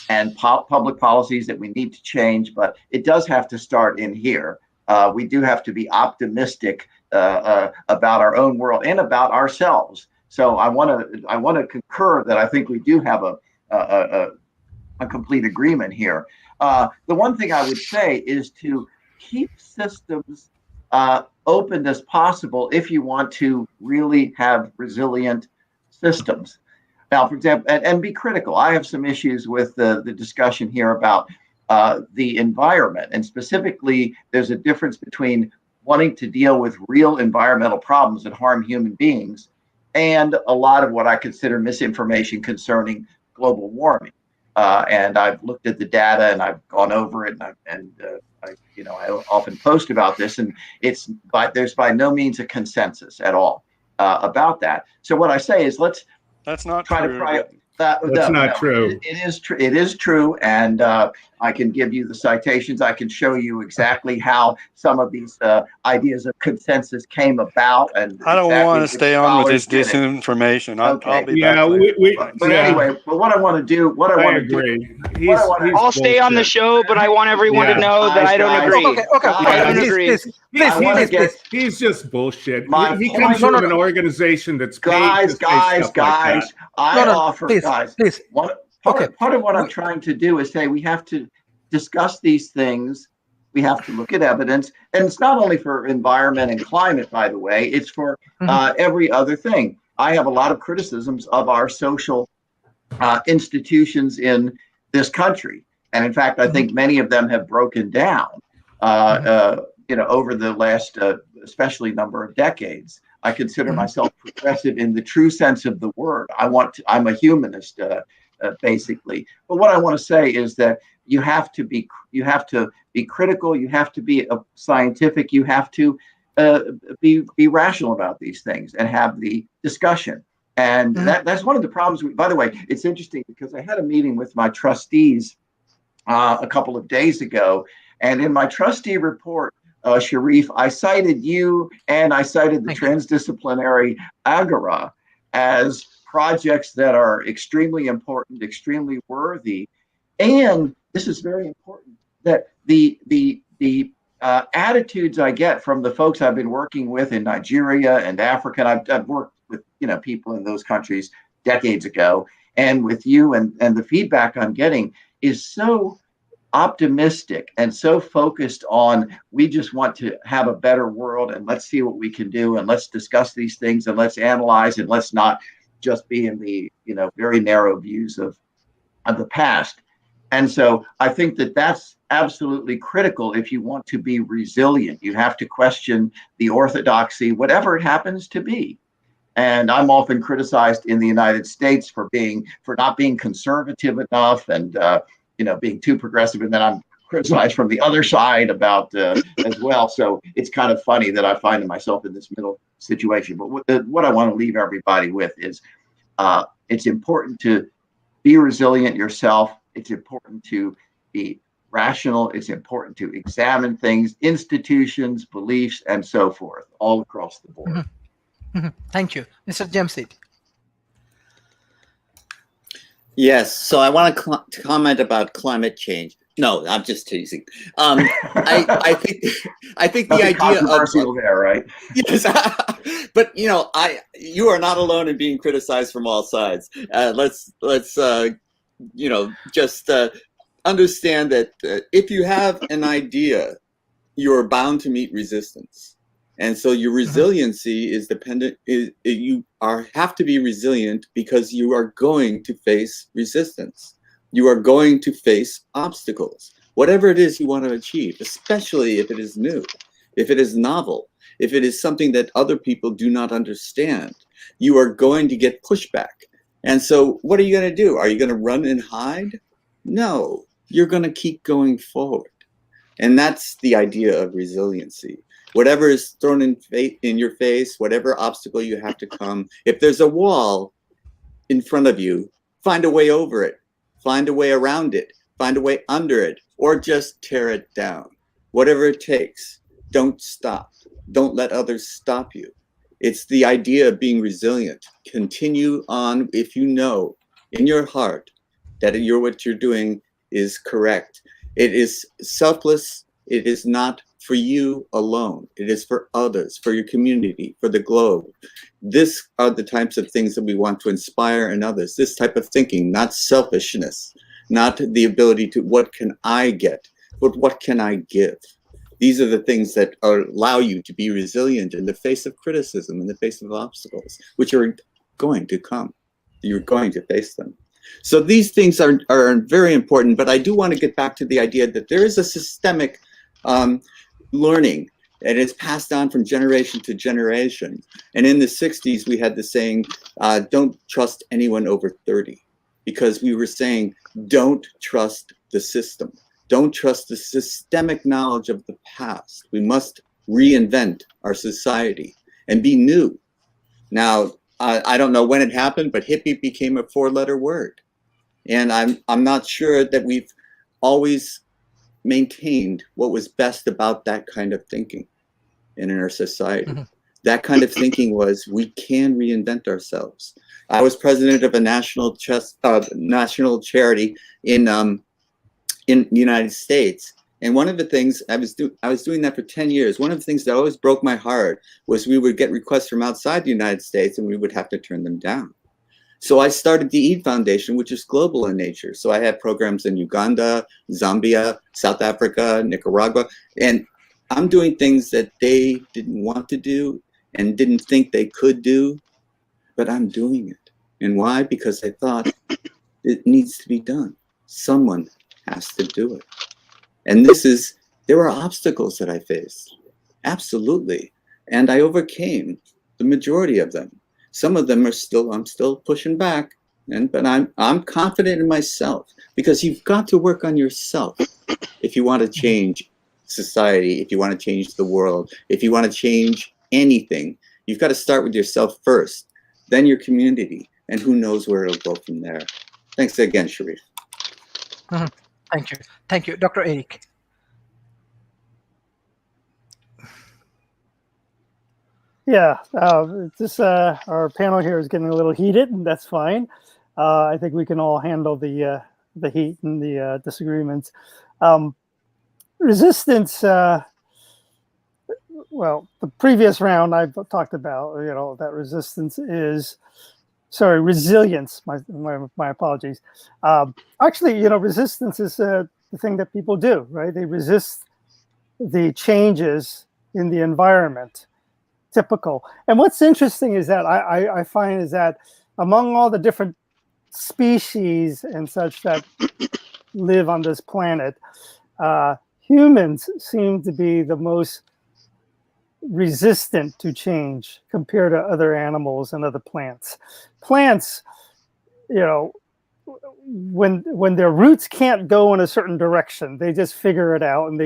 and public policies that we need to change, but it does have to start in here. We do have to be optimistic about our own world and about ourselves. So I want to concur that I think we do have a complete agreement here. The one thing I would say is to keep systems open as possible if you want to really have resilient systems. Now, for example, and be critical. I have some issues with the discussion here about the environment, and specifically, there's a difference between wanting to deal with real environmental problems that harm human beings and a lot of what I consider misinformation concerning global warming. And I've looked at the data and I've gone over it, and I often post about this, and there's by no means a consensus at all about that. So what I say is that's not try true. to That's not true. It is true. It is true, and I can give you the citations. I can show you exactly how some of these ideas of consensus came about. And I don't want to stay on with this disinformation. I'll be back later. But anyway, but what I want to do, I agree. I'll stay on the show, but I want everyone to know that I don't agree. Okay. I don't agree. Please. He's just bullshit. My He point- comes from an organization that's paid to say stuff like that. I offer, guys. Please. Part of what I'm trying to do is say we have to discuss these things We have to look at evidence. And it's not only for environment and climate, by the way, it's for every other thing. I have a lot of criticisms of our social institutions in this country. And in fact, I think many of them have broken down, over the last, especially number of decades. I consider myself progressive in the true sense of the word. I'm a humanist, basically. But what I want to say is that you have to be critical. You have to be scientific. You have to be rational about these things and have the discussion. And that's one of the problems. By the way, it's interesting because I had a meeting with my trustees a couple of days ago, and in my trustee report, Sharif, I cited you and I cited the transdisciplinary Agora as projects that are extremely important, extremely worthy. And this is very important, that the attitudes I get from the folks I've been working with in Nigeria and Africa, and I've worked with people in those countries decades ago, and with you, and the feedback I'm getting is so optimistic and so focused on, we just want to have a better world, and let's see what we can do, and let's discuss these things, and let's analyze, and let's not just be in the very narrow views of the past. And so I think that that's absolutely critical. If you want to be resilient, you have to question the orthodoxy, whatever it happens to be. And I'm often criticized in the United States for not being conservative enough, and being too progressive, and then I'm criticized from the other side about as well. So it's kind of funny that I find myself in this middle situation. But what I want to leave everybody with is it's important to be resilient yourself. It's important to be rational. It's important to examine things, institutions, beliefs, and so forth, all across the board. Thank you. Mr. Jamsid. Yes, so I want to comment about climate change. No, I'm just teasing. I think the idea of there, right? Yes, but you are not alone in being criticized from all sides. Let's just understand that if you have an idea, you're bound to meet resistance. And so your resiliency is dependent. You have to be resilient because you are going to face resistance. You are going to face obstacles, whatever it is you want to achieve, especially if it is new, if it is novel, if it is something that other people do not understand. You are going to get pushback. And so what are you going to do? Are you going to run and hide? No, you're going to keep going forward. And that's the idea of resiliency. Whatever is thrown in your face, whatever obstacle you have to come, if there's a wall in front of you, find a way over it, find a way around it, find a way under it, or just tear it down. Whatever it takes, don't stop. Don't let others stop you. It's the idea of being resilient. Continue on if you know in your heart that what you're doing is correct. It is selfless. It is not for you alone. It is for others, for your community, for the globe. These are the types of things that we want to inspire in others. This type of thinking, not selfishness, not the ability to what can I get, but what can I give? These are the things that allow you to be resilient in the face of criticism, in the face of obstacles, which are going to come. You're going to face them. So these things are very important, but I do want to get back to the idea that there is a systemic learning, and it's passed on from generation to generation. And in the 60s, we had the saying, don't trust anyone over 30, because we were saying, don't trust the system. Don't trust the systemic knowledge of the past. We must reinvent our society and be new. Now, I don't know when it happened, but hippie became a 4-letter word. And I'm not sure that we've always maintained what was best about that kind of thinking in our society. That kind of thinking was, we can reinvent ourselves. I was president of a national charity in the United States. And one of the things I was doing that for 10 years. One of the things that always broke my heart was we would get requests from outside the United States and we would have to turn them down. So I started the Eid Foundation, which is global in nature. So I had programs in Uganda, Zambia, South Africa, Nicaragua, and I'm doing things that they didn't want to do and didn't think they could do, but I'm doing it. And why? Because I thought it needs to be done. Someone has to do it. And there were obstacles that I faced. Absolutely. And I overcame the majority of them. Some of them I'm still pushing back, but I'm confident in myself, because you've got to work on yourself if you want to change society, if you want to change the world, if you want to change anything. You've got to start with yourself first, then your community, and who knows where it'll go from there. Thanks again, Sharif. Thank you. Thank you. Dr. Eric. Yeah, our panel here is getting a little heated, and that's fine. I think we can all handle the heat and the disagreements. Resistance. Well, the previous round I've talked about, that resistance is, resilience. My apologies. Actually, resistance is the thing that people do, right? They resist the changes in the environment. Typical. And what's interesting is that I find is that among all the different species and such that live on this planet, humans seem to be the most resistant to change compared to other animals and other plants. Plants, when their roots can't go in a certain direction, they just figure it out, and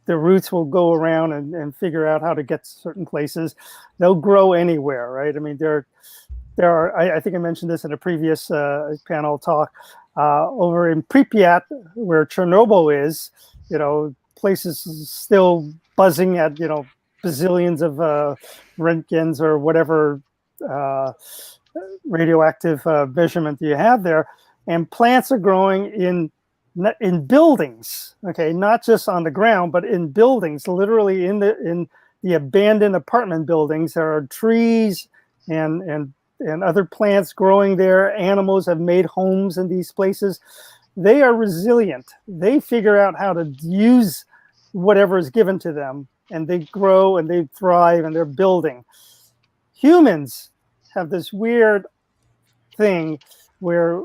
their roots will go around and figure out how to get to certain places. They'll grow anywhere, right? I mean, there are, I think I mentioned this in a previous panel talk, over in Pripyat, where Chernobyl is, places still buzzing at, bazillions of Roentgens or whatever radioactive measurement you have there. And plants are growing in buildings, okay, not just on the ground, but in buildings, literally in the abandoned apartment buildings. There are trees and other plants growing there. Animals have made homes in these places. They are resilient. They figure out how to use whatever is given to them, and they grow and they thrive and they're building. Humans have this weird thing where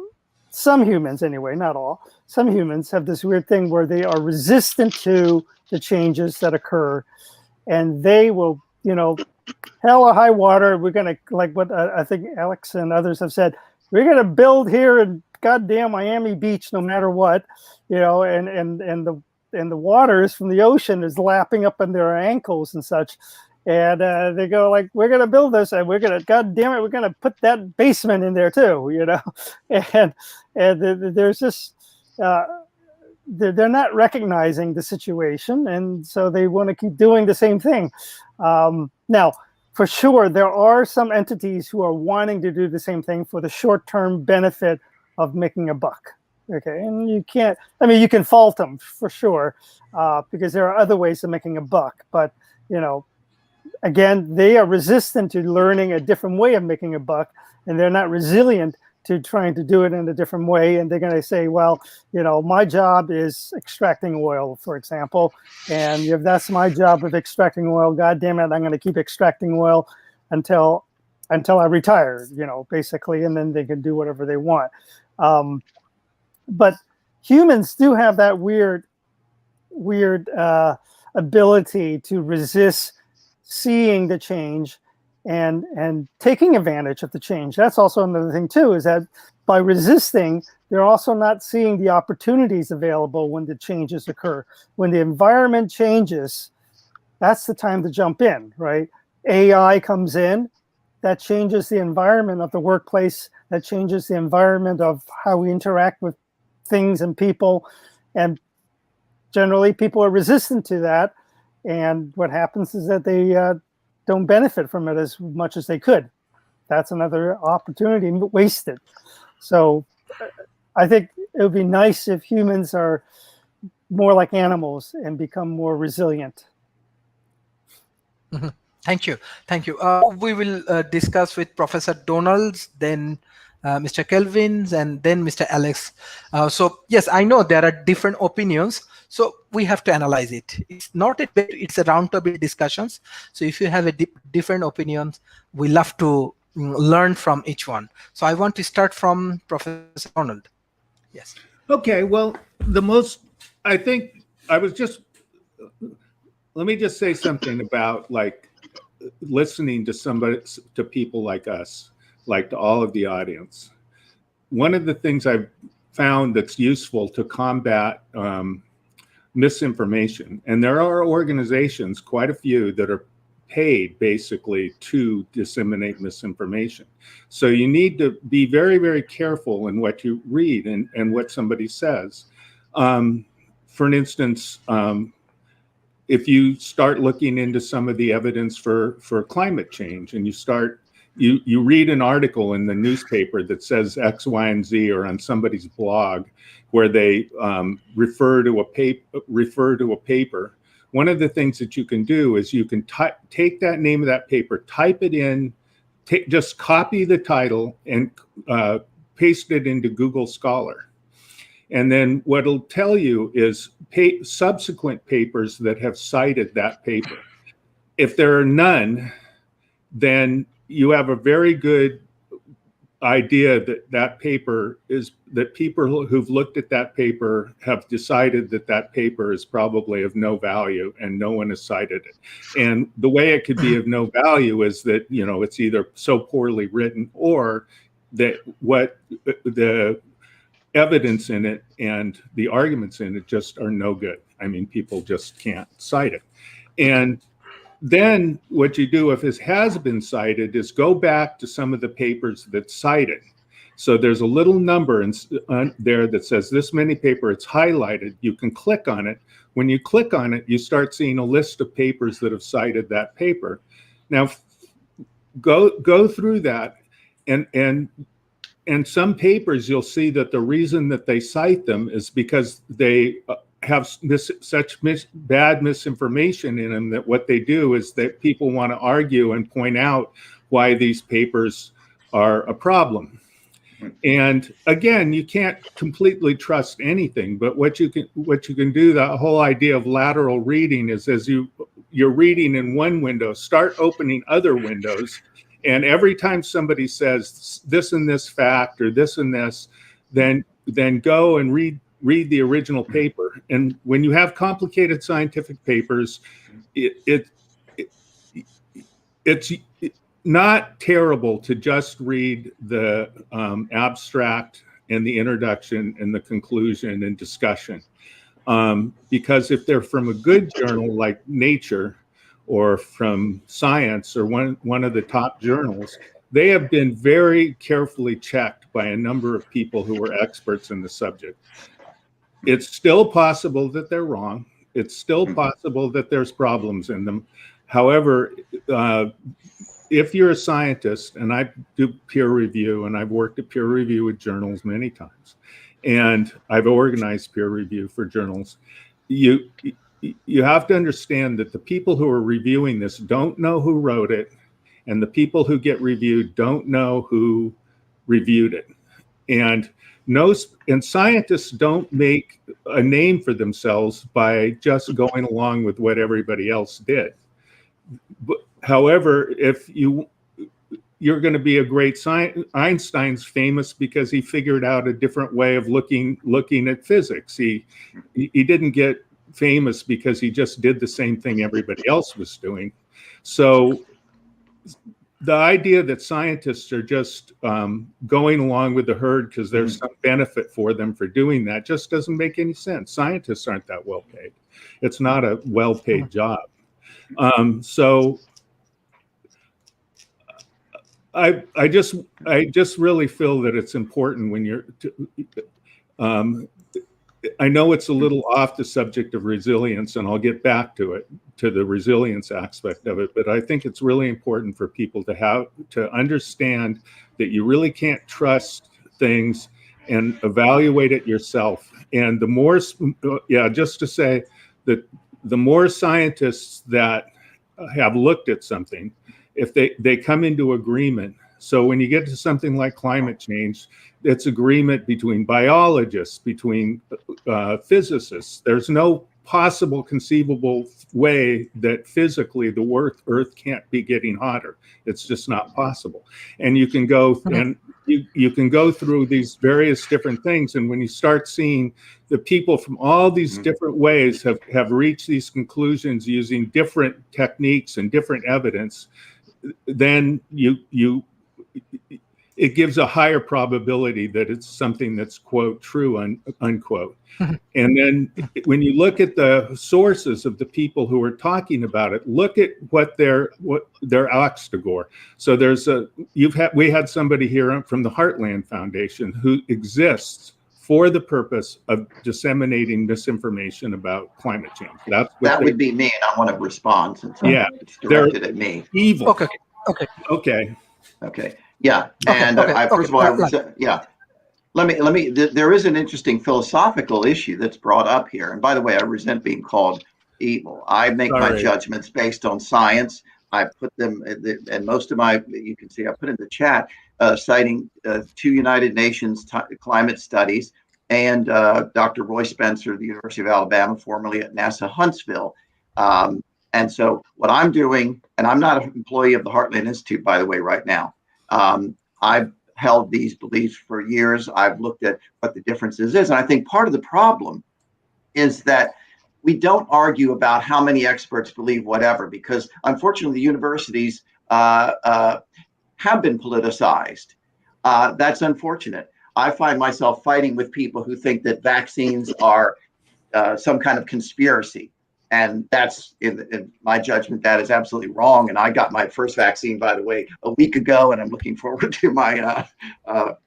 some humans, anyway, not all, some humans have this weird thing where they are resistant to the changes that occur, and they will, hell or high water, we're going to, like what I think Alex and others have said, we're going to build here in goddamn Miami Beach no matter what, and the waters from the ocean is lapping up in their ankles and such. And they go like, we're going to build this, and we're going to, God damn it, we're going to put that basement in there too, and there's just, they're not recognizing the situation, and so they want to keep doing the same thing. Now, for sure, there are some entities who are wanting to do the same thing for the short-term benefit of making a buck. Okay, and you can fault them for sure, because there are other ways of making a buck, but again, they are resistant to learning a different way of making a buck, and they're not resilient to trying to do it in a different way. And they're going to say, well, my job is extracting oil, for example, and if that's my job of extracting oil, God damn it, I'm going to keep extracting oil until I retire, basically, and then they can do whatever they want. But humans do have that weird ability to resist seeing the change and taking advantage of the change. That's also another thing too, is that by resisting, they're also not seeing the opportunities available when the changes occur. When the environment changes, that's the time to jump in, right? AI comes in, that changes the environment of the workplace, that changes the environment of how we interact with things and people, and generally people are resistant to that. And what happens is that they don't benefit from it as much as they could. That's another opportunity wasted. So I think it would be nice if humans are more like animals and become more resilient. Mm-hmm. Thank you. Thank you. We will discuss with Professor Donalds, then Mr. Kelvin, and then Mr. Alex. So yes, I know there are different opinions. So we have to analyze it. It's not a debate, it's a roundtable discussions. So if you have a different opinions, we love to learn from each one. So I want to start from Professor Arnold. Yes. Okay, well, I think I was just, let me just say something about like listening to people like us, like to all of the audience. One of the things I've found that's useful to combat misinformation, and there are organizations, quite a few, that are paid basically to disseminate misinformation. So you need to be very, very careful in what you read and what somebody says. For instance, if you start looking into some of the evidence for climate change, and you read an article in the newspaper that says X, Y, and Z, or on somebody's blog where they refer to a paper. One of the things that you can do is you can take that name of that paper, type it in, just copy the title and paste it into Google Scholar. And then what it'll tell you is subsequent papers that have cited that paper. If there are none, then you have a very good idea that people who've looked at that paper have decided that paper is probably of no value and no one has cited it. And the way it could be of no value is that, it's either so poorly written or that what the evidence in it and the arguments in it just are no good. I mean, people just can't cite it. And then what you do if it has been cited is go back to some of the papers that cite it. So there's a little number there that says this many paper, it's highlighted. You can click on it. When you click on it, you start seeing a list of papers that have cited that paper. Now, go through that, and some papers you'll see that the reason that they cite them is because they have such bad misinformation in them that what they do is that people want to argue and point out why these papers are a problem. And again, you can't completely trust anything, but what you can do, the whole idea of lateral reading is as you're reading in one window, start opening other windows, and every time somebody says this and this fact or this and this, then go and read the original paper. And when you have complicated scientific papers, it's not terrible to just read the abstract and the introduction and the conclusion and discussion. Because if they're from a good journal like Nature or from Science or one of the top journals, they have been very carefully checked by a number of people who are experts in the subject. It's still possible that they're wrong. It's still possible that there's problems in them. However, if you're a scientist, and I do peer review, and I've worked at peer review with journals many times, and I've organized peer review for journals, you have to understand that the people who are reviewing this don't know who wrote it, and the people who get reviewed don't know who reviewed it. And scientists don't make a name for themselves by just going along with what everybody else did. But, however, if you're going to be a great scientist, Einstein's famous because he figured out a different way of looking at physics. He didn't get famous because he just did the same thing everybody else was doing. So the idea that scientists are just going along with the herd because there's some benefit for them for doing that just doesn't make any sense. Scientists aren't that well paid. It's not a well-paid job. So I just really feel that it's important when you're I know it's a little off the subject of resilience, and I'll get back to it, to the resilience aspect of it, but I think it's really important for people to understand that you really can't trust things and evaluate it yourself. And the more, just to say that the more scientists that have looked at something, if they come into agreement So when you get to something like climate change, it's agreement between biologists, between physicists. There's no possible conceivable way that physically the Earth can't be getting hotter. It's just not possible. And you can go and you can go through these various different things. And when you start seeing the people from all these different ways have reached these conclusions using different techniques and different evidence, then it gives a higher probability that it's something that's, quote, true, unquote. And then when you look at the sources of the people who are talking about it, look at what their oxtagor. So we had somebody here from the Heartland Foundation who exists for the purpose of disseminating misinformation about climate change. That would be me, and I want to respond since it's directed at me. Evil. Okay. Yeah. And first of all, let me. There is an interesting philosophical issue that's brought up here. And by the way, I resent being called evil. I make my judgments based on science. I put them, and most of my, you can see, I put in the chat, citing 2 United Nations climate studies and Dr. Roy Spencer of the University of Alabama, formerly at NASA Huntsville. And so what I'm doing, and I'm not an employee of the Heartland Institute, by the way, right now. I've held these beliefs for years. I've looked at what the differences is. And I think part of the problem is that we don't argue about how many experts believe whatever, because unfortunately the universities have been politicized. That's unfortunate. I find myself fighting with people who think that vaccines are some kind of conspiracy. And that's, in my judgment, that is absolutely wrong. And I got my first vaccine, by the way, a week ago, and I'm looking forward to my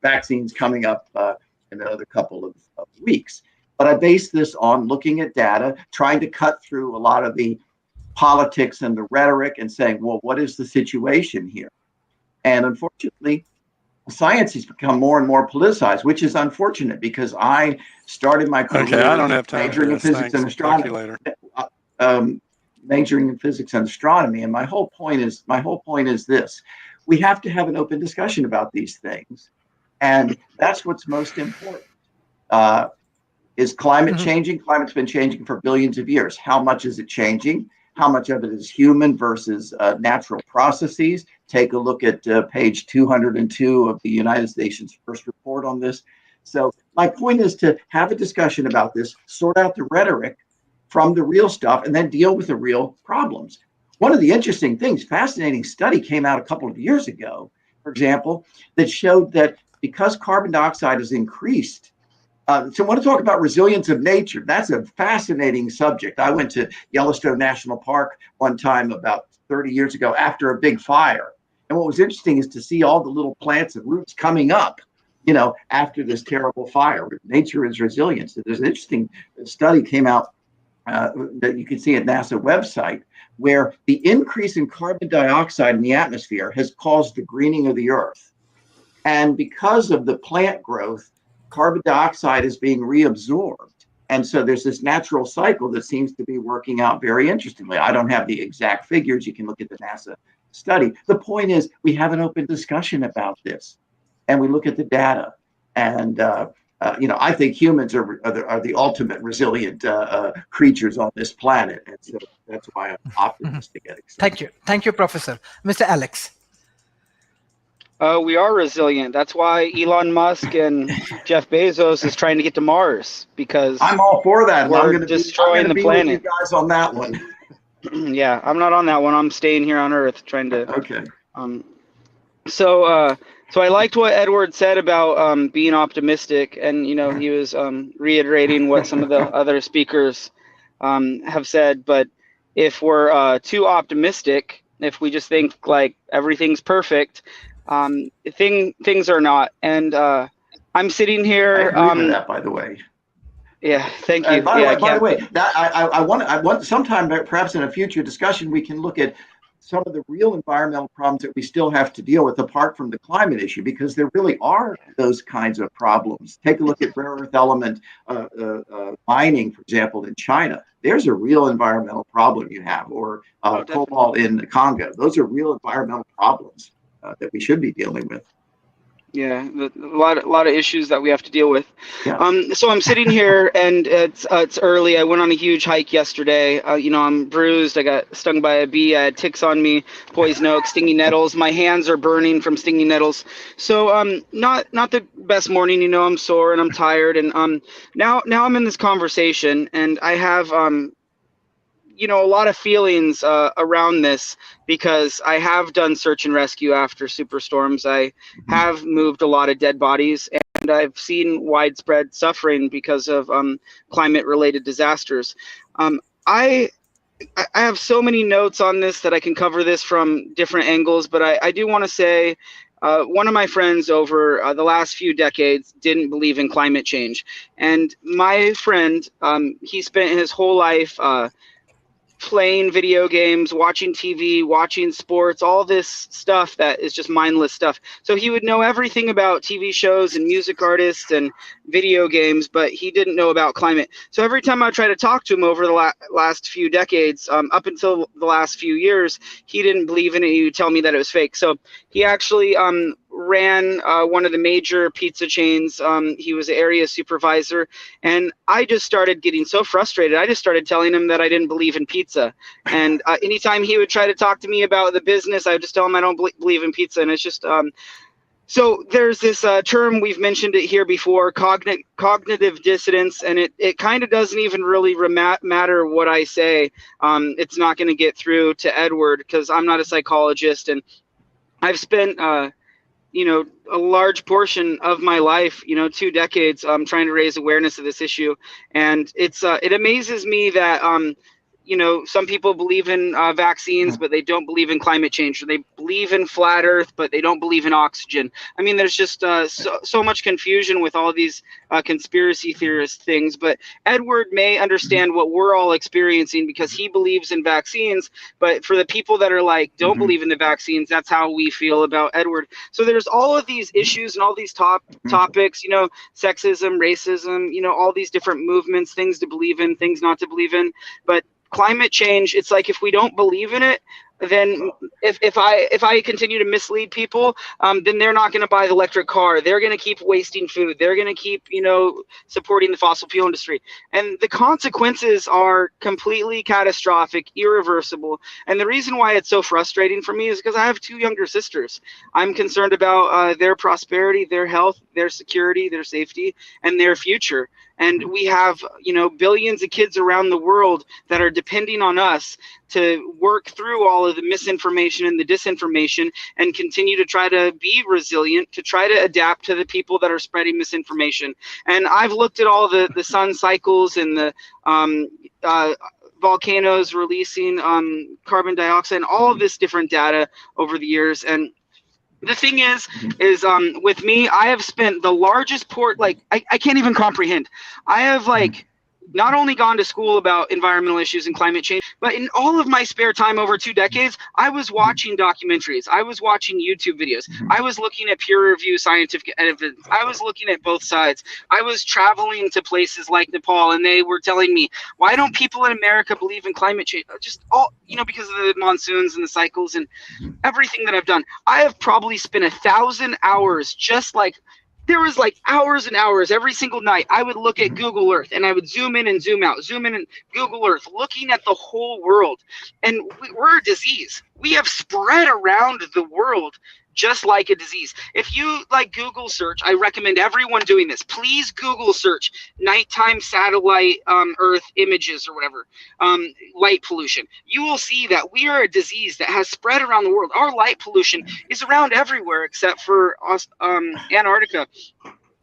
vaccines coming up in another couple of weeks. But I base this on looking at data, trying to cut through a lot of the politics and the rhetoric and saying, well, what is the situation here? And unfortunately, science has become more and more politicized, which is unfortunate because I started my career I don't have time majoring in physics and astronomy. Majoring in physics and astronomy, and my whole point is this: we have to have an open discussion about these things, and that's what's most important. Is climate changing? Climate's been changing for billions of years. How much is it changing? How much of it is human versus natural processes? Take a look at page 202 of the United Nations first report on this. So my point is to have a discussion about this, sort out the rhetoric from the real stuff, and then deal with the real problems. One of the interesting things, fascinating study came out a couple of years ago, for example, that showed that because carbon dioxide has increased, so I want to talk about resilience of nature. That's a fascinating subject. I went to Yellowstone National Park one time about 30 years ago after a big fire. And what was interesting is to see all the little plants and roots coming up, after this terrible fire. Nature is resilient. So there's an interesting study came out that you can see at NASA website, where the increase in carbon dioxide in the atmosphere has caused the greening of the earth. And because of the plant growth, carbon dioxide is being reabsorbed. And so there's this natural cycle that seems to be working out very interestingly. I don't have the exact figures. You can look at the NASA study. The point is, we have an open discussion about this, and we look at the data. And I think humans are the ultimate resilient creatures on this planet, and so that's why I'm optimistic. Thank you, Professor. Mr. Alex. We are resilient. That's why Elon Musk and Jeff Bezos is trying to get to Mars, because I'm all for that. We're destroying the planet. With you guys on that one. Yeah, I'm not on that one. I'm staying here on Earth, trying to. Okay. So I liked what Edward said about being optimistic, and he was reiterating what some of the other speakers have said. But if we're too optimistic, if we just think like everything's perfect, things are not. And I'm sitting here. I agree with that, by the way. Yeah, thank you. By the way, that I want sometime, perhaps in a future discussion, we can look at some of the real environmental problems that we still have to deal with apart from the climate issue, because there really are those kinds of problems. Take a look at rare earth element mining, for example, in China. There's a real environmental problem you have, or cobalt in the Congo. Those are real environmental problems. that we should be dealing with. Yeah, a lot of issues that we have to deal with. Yeah. So I'm sitting here, and it's early. I went on a huge hike yesterday. I'm bruised. I got stung by a bee. I had ticks on me, poison oak, stinging nettles. My hands are burning from stinging nettles. So not the best morning. I'm sore and I'm tired. And now I'm in this conversation, and I have a lot of feelings around this, because I have done search and rescue after superstorms. I have moved a lot of dead bodies, and I've seen widespread suffering because of climate-related disasters. I have so many notes on this that I can cover this from different angles, but I do want to say one of my friends over the last few decades didn't believe in climate change. And my friend, he spent his whole life playing video games, watching TV, watching sports, all this stuff that is just mindless stuff. So he would know everything about TV shows and music artists and video games, but he didn't know about climate. So every time I try to talk to him over the last few decades, up until the last few years, he didn't believe in it. He would tell me that it was fake. So he actually ran one of the major pizza chains. He was an area supervisor, and I just started getting so frustrated. I just started telling him that I didn't believe in pizza. And anytime he would try to talk to me about the business, I would just tell him I don't believe in pizza. And it's just so there's this term, we've mentioned it here before, cognitive dissonance, and it kind of doesn't even really matter what I say. It's not going to get through to Edward, because I'm not a psychologist, and I've spent a large portion of my life, 2 decades, trying to raise awareness of this issue. And it amazes me that some people believe in vaccines, but they don't believe in climate change. Or they believe in flat Earth, but they don't believe in oxygen. I mean, there's just so much confusion with all these conspiracy theorist things. But Edward may understand what we're all experiencing, because he believes in vaccines. But for the people that are like, don't believe in the vaccines, that's how we feel about Edward. So there's all of these issues and all these topics, sexism, racism, all these different movements, things to believe in, things not to believe in. But climate change, it's like, if we don't believe in it, then if I continue to mislead people, then they're not going to buy the electric car. They're going to keep wasting food. They're going to keep, supporting the fossil fuel industry. And the consequences are completely catastrophic, irreversible. And the reason why it's so frustrating for me is because I have 2 younger sisters. I'm concerned about their prosperity, their health, their security, their safety, and their future. And we have, billions of kids around the world that are depending on us to work through all of the misinformation and the disinformation, and continue to try to be resilient, to try to adapt to the people that are spreading misinformation. And I've looked at all the sun cycles and the volcanoes releasing carbon dioxide and all of this different data over the years. And the thing is with me, I have spent the largest I can't even comprehend. I have not only gone to school about environmental issues and climate change, but in all of my spare time over 2 decades, I was watching documentaries. I was watching YouTube videos. I was looking at peer-reviewed scientific evidence. I was looking at both sides. I was traveling to places like Nepal, and they were telling me, why don't people in America believe in climate change? Just all, because of the monsoons and the cycles and everything that I've done. I have probably spent 1,000 hours there was hours and hours every single night. I would look at Google Earth, and I would zoom in and zoom out, zoom in and Google Earth, looking at the whole world. And we're a disease. We have spread around the world just like a disease. If you Google search, I recommend everyone doing this. Please Google search nighttime satellite Earth images or whatever, light pollution. You will see that we are a disease that has spread around the world. Our light pollution is around everywhere except for Antarctica.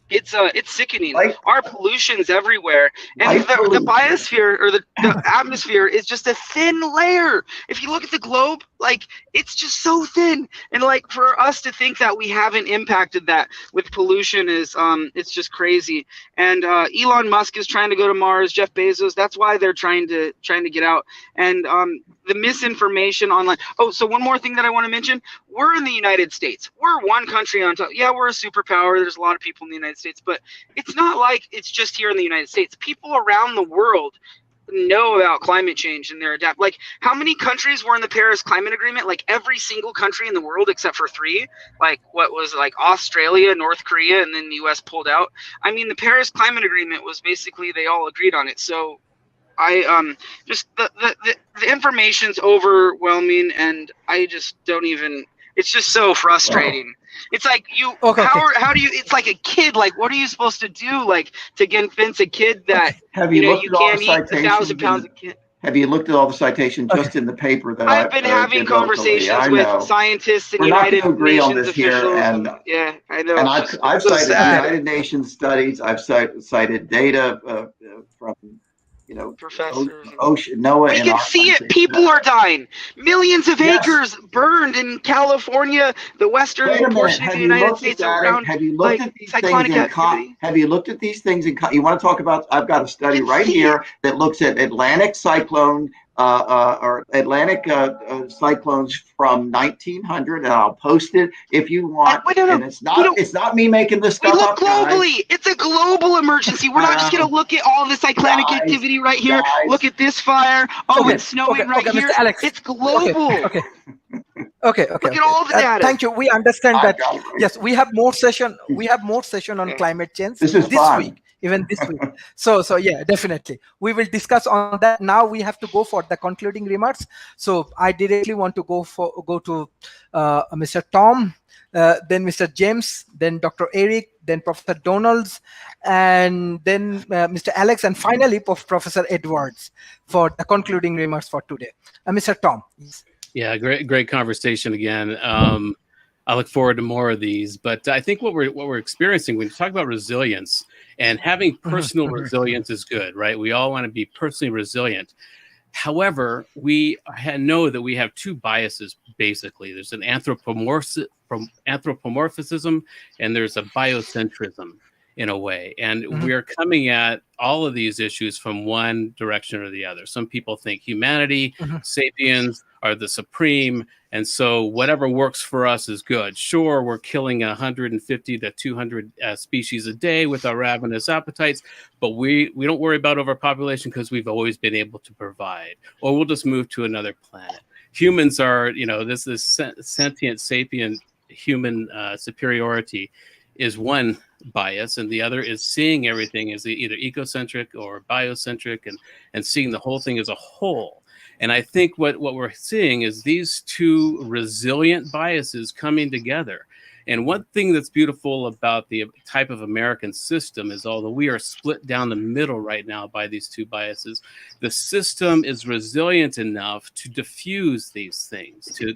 It's sickening. Our pollution's everywhere, and the biosphere, or the atmosphere, is just a thin layer. If you look at the globe, it's just so thin. And for us to think that we haven't impacted that with pollution is it's just crazy. And Elon Musk is trying to go to Mars. Jeff Bezos. That's why they're trying to get out. And the misinformation online. Oh, so one more thing that I want to mention. We're in the United States. We're one country on top. Yeah, we're a superpower. There's a lot of people in the United States, but it's not like it's just here in the United States. People around the world know about climate change and their like how many countries were in the Paris Climate Agreement? Like every single country in the world except for 3. Like what was like Australia, North Korea, and then the US pulled out. I mean, the Paris Climate Agreement was basically they all agreed on it. So I just the information's overwhelming, and I just don't even. It's just so frustrating. It's like how do you? It's like a kid. Like, what are you supposed to do? Like to convince a kid that Have you looked you at all can't the eat 1,000 citations? pounds of kid. Have you looked at all the citations just in the paper that I've been having did locally? conversations with scientists and We're not United going to agree on Nations this here, officials. and Yeah, I know. and I've so cited sad. United Nations studies. I've cited data from Professors. Ocean, NOAA. We can see it. People are dying. Millions of acres burned in California, the western portion of the United States around. Have you looked at these cyclonic things activity? Have you looked at these things you want to talk about? I've got a study right here that looks at Atlantic cyclone or Atlantic cyclones from 1900, and I'll post it if you want. And it's not me making this stuff up. Globally, it's a global emergency. We're not just going to look at all this cyclonic activity right here. Look at this fire. Oh, it's snowing right here. Mr. Alex. It's global. Okay. Look at all the data. Thank you. We understand that. Yes, we have more session. We have more session on climate change this week. Even this week. So yeah, definitely. We will discuss on that. Now we have to go for the concluding remarks. So I directly want to go to Mr. Tom, then Mr. James, then Dr. Eric, then Professor Donalds, and then Mr. Alex, and finally Professor Edwards for the concluding remarks for today. Mr. Tom. Yeah, great conversation again. I look forward to more of these, but I think what we're experiencing when you talk about resilience and having personal resilience is good, right? We all want to be personally resilient. However, we know that we have 2 biases, basically. There's an anthropomorphism and there's a biocentrism in a way. And we are coming at all of these issues from one direction or the other. Some people think humanity, sapiens are the supreme, and so whatever works for us is good. Sure, we're killing 150 to 200 species a day with our ravenous appetites, but we don't worry about overpopulation because we've always been able to provide, or we'll just move to another planet. Humans are, this sentient sapient human superiority is one bias, and the other is seeing everything as either ecocentric or biocentric, and seeing the whole thing as a whole. And I think what we're seeing is these 2 resilient biases coming together. And one thing that's beautiful about the type of American system is, although we are split down the middle right now by these 2 biases, the system is resilient enough to diffuse these things, to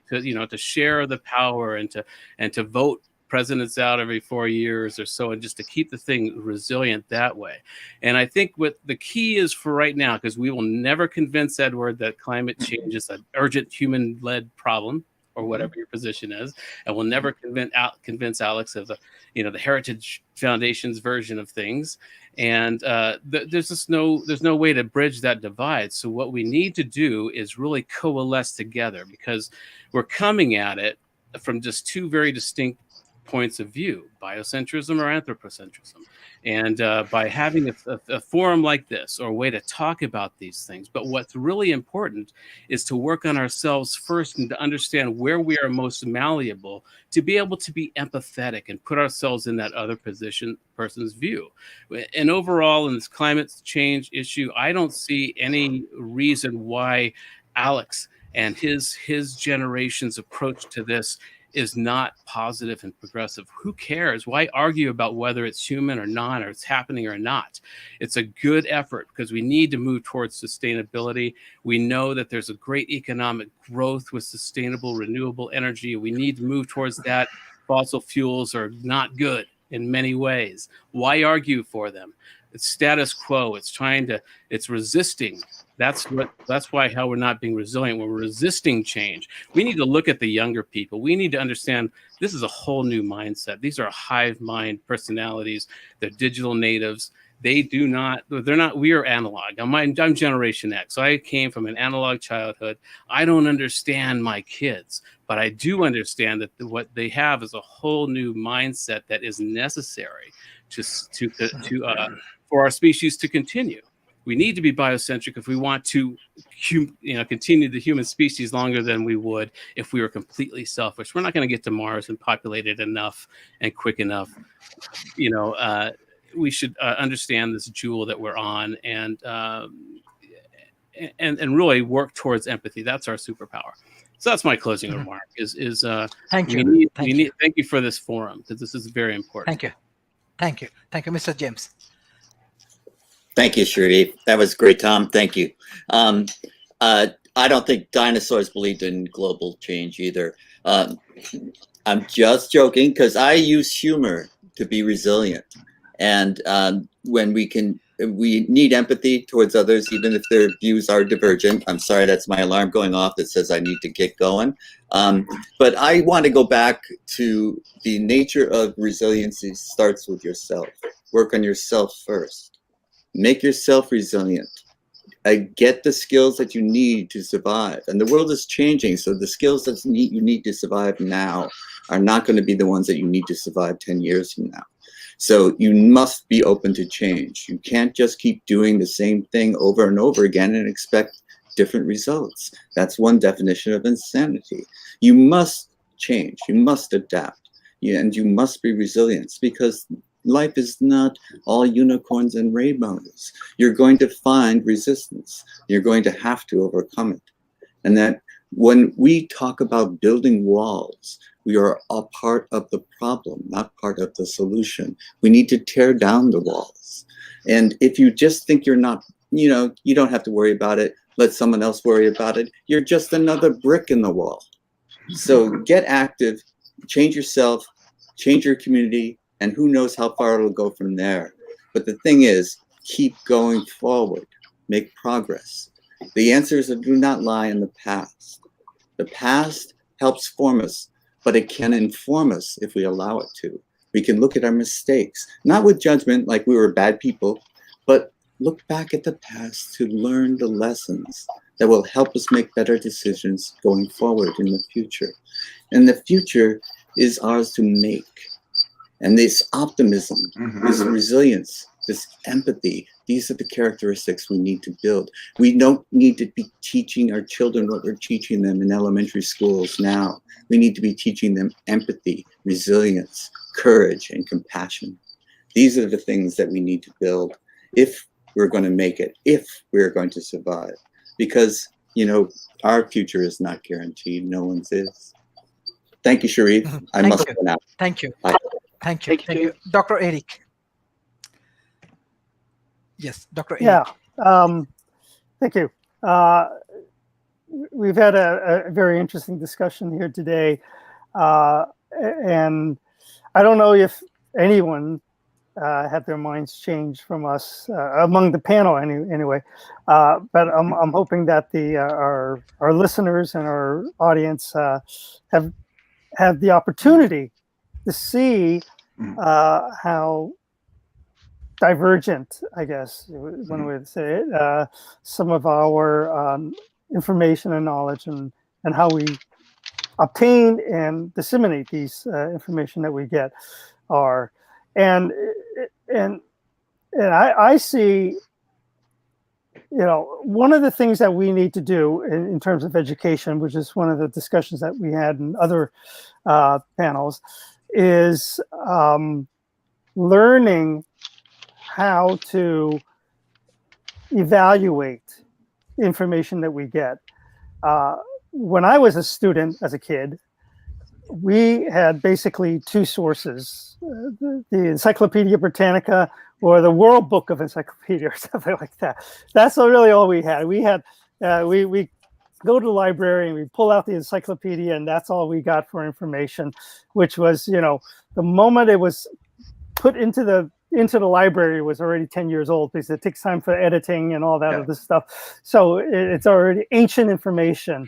share the power and to vote presidents out every 4 years or so, and just to keep the thing resilient that way. And I think what the key is for right now, because we will never convince Edward that climate change is an urgent human-led problem, or whatever your position is, and we'll never convince Alex of the Heritage Foundation's version of things. And there's no way to bridge that divide. So what we need to do is really coalesce together, because we're coming at it from just 2 very distinct points of view, biocentrism or anthropocentrism. And by having a forum like this, or a way to talk about these things. But what's really important is to work on ourselves first, and to understand where we are most malleable, to be able to be empathetic and put ourselves in that other person's view. And overall, in this climate change issue, I don't see any reason why Alex and his generation's approach to this is not positive and progressive. Who cares? Why argue about whether it's human or not, or it's happening or not? It's a good effort, because we need to move towards sustainability. We know that there's a great economic growth with sustainable, renewable energy. We need to move towards that. Fossil fuels are not good in many ways. Why argue for them? It's status quo. It's resisting. That's how we're not being resilient. We're resisting change. We need to look at the younger people. We need to understand this is a whole new mindset. These are hive mind personalities. They're digital natives. We are analog. I'm Generation X. So I came from an analog childhood. I don't understand my kids, but I do understand that what they have is a whole new mindset that is necessary for our species to continue. we need to be biocentric if we want to continue the human species longer than we would if we were completely selfish. We're not going to get to Mars and populate it enough and quick enough. We should understand this jewel that we're on and really work towards empathy. That's our superpower. So that's my closing remark. Thank you. Thank you for this forum, because this is very important. Thank you, Mr. James. Thank you, Sharif. That was great, Tom. Thank you. I don't think dinosaurs believed in global change either. I'm just joking, because I use humor to be resilient. And when we need empathy towards others, even if their views are divergent. I'm sorry, that's my alarm going off that says I need to get going. But I want to go back to the nature of resiliency starts with yourself. Work on yourself first. Make yourself resilient. Get the skills that you need to survive. And the world is changing, so the skills that you need to survive now are not going to be the ones that you need to survive 10 years from now. So you must be open to change. You can't just keep doing the same thing over and over again and expect different results. That's one definition of insanity. You must change. You must adapt. And you must be resilient, because life is not all unicorns and rainbows. You're going to find resistance. You're going to have to overcome it. And that when we talk about building walls, we are a part of the problem, not part of the solution. We need to tear down the walls. And if you just think you're not, you don't have to worry about it, let someone else worry about it, you're just another brick in the wall. So get active, change yourself, change your community, and who knows how far it'll go from there. But the thing is, keep going forward, make progress. The answers do not lie in the past. The past helps form us, but it can inform us if we allow it to. We can look at our mistakes, not with judgment like we were bad people, but look back at the past to learn the lessons that will help us make better decisions going forward in the future. And the future is ours to make. And this optimism, this resilience, this empathy, these are the characteristics we need to build. We don't need to be teaching our children what we're teaching them in elementary schools now. We need to be teaching them empathy, resilience, courage, and compassion. These are the things that we need to build if we're going to make it, if we're going to survive. Because, our future is not guaranteed. No one's is. Thank you, Sharif. I must go now. Thank you. Bye. Thank you. Dr. Eric. Yes, Dr. Eric. Yeah, thank you. We've had a very interesting discussion here today. And I don't know if anyone had their minds changed from us, among the panel anyway. But I'm hoping that our listeners and our audience have the opportunity to see how divergent, I guess, one way to say it, some of our information and knowledge and how we obtain and disseminate these information that we get are. And I see, one of the things that we need to do in terms of education, which is one of the discussions that we had in other panels, is learning how to evaluate information that we get. When I was a student, as a kid, we had basically two sources, the Encyclopedia Britannica or the World Book of Encyclopedia or something like that. That's really all we had. We had, we go to the library and we pull out the encyclopedia, and that's all we got for information, which was, the moment it was put into the library was already 10 years old, because it takes time for editing and all that other stuff. So it's already ancient information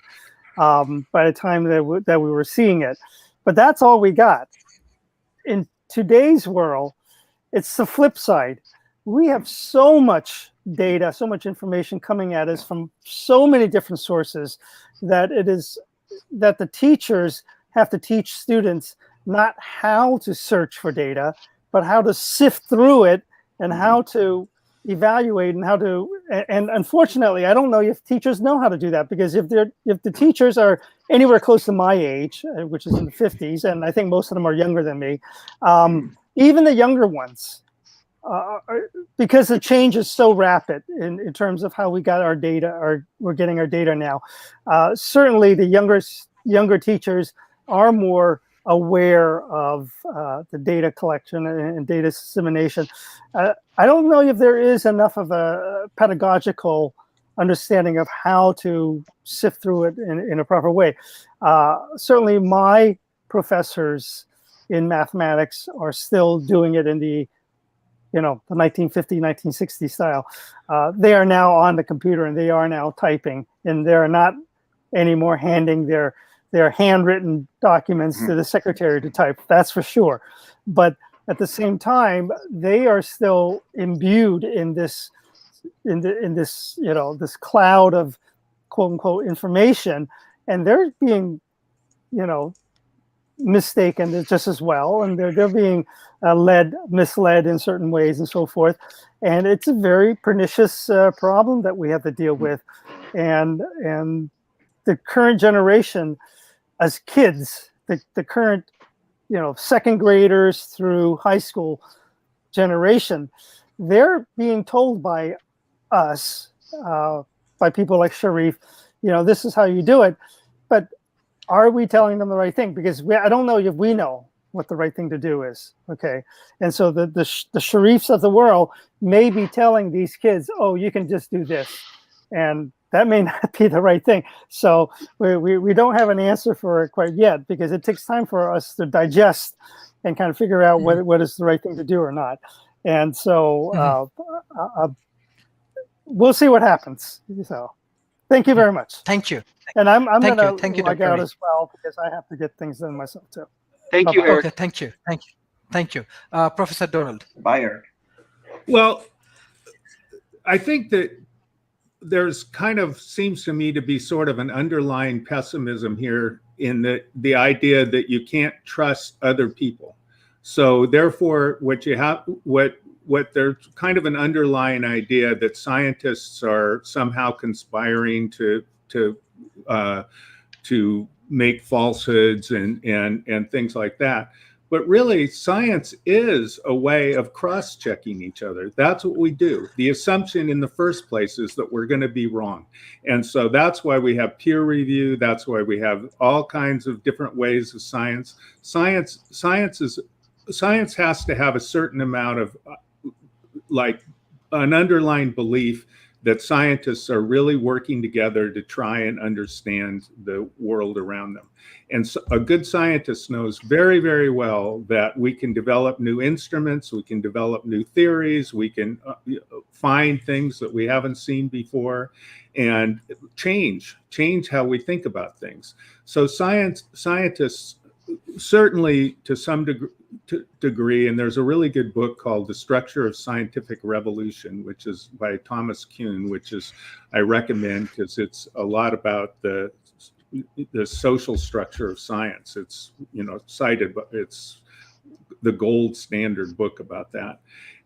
by the time that we were seeing it. But that's all we got. In today's world, it's the flip side. We have so much data, so much information coming at us from so many different sources that the teachers have to teach students not how to search for data, but how to sift through it and how to evaluate and how to, and unfortunately, I don't know if teachers know how to do that, because if the teachers are anywhere close to my age, which is in the 50s, and I think most of them are younger than me, even the younger ones, because the change is so rapid in terms of how we got our data, or we're getting our data now. Certainly the younger teachers are more aware of the data collection and data dissemination. I don't know if there is enough of a pedagogical understanding of how to sift through it in a proper way. Certainly my professors in mathematics are still doing it in the 1950, 1960 style. They are now on the computer and they are now typing, and they're not anymore handing their handwritten documents to the secretary to type. That's for sure. But at the same time, they are still imbued in this, this cloud of quote unquote information, and they're being, mistaken just as well, and they're being misled in certain ways and so forth. And it's a very pernicious problem that we have to deal with. And the current generation, as kids, the current, second graders through high school generation, they're being told by us, by people like Sharif, this is how you do it. But are we telling them the right thing? Because I don't know if we know what the right thing to do is. Okay. And so the Sharifs of the world may be telling these kids, oh, you can just do this. And that may not be the right thing. So we don't have an answer for it quite yet, because it takes time for us to digest and kind of figure out what is the right thing to do or not. And so we'll see what happens. So thank you very much. Thank you. And I'm going to log Dr. out Lee. as well, because I have to get things done myself too. Thank you, Eric. Okay, thank you. Professor Donald. Bye, Eric. Well, I think that there's kind of seems to me to be sort of an underlying pessimism here in the idea that you can't trust other people. So therefore, what there's kind of an underlying idea that scientists are somehow conspiring to make falsehoods and things like that. But really, science is a way of cross-checking each other. That's what we do. The assumption in the first place is that we're going to be wrong. And so that's why we have peer review. That's why we have all kinds of different ways of science. Science has to have a certain amount of like an underlying belief that scientists are really working together to try and understand the world around them. And so a good scientist knows very, very well that we can develop new instruments, we can develop new theories, we can find things that we haven't seen before, and change how we think about things. So scientists certainly to some degree, and there's a really good book called The Structure of Scientific Revolution, which is by Thomas Kuhn, which is I recommend because it's a lot about the social structure of science. It's cited, but it's the gold standard book about that.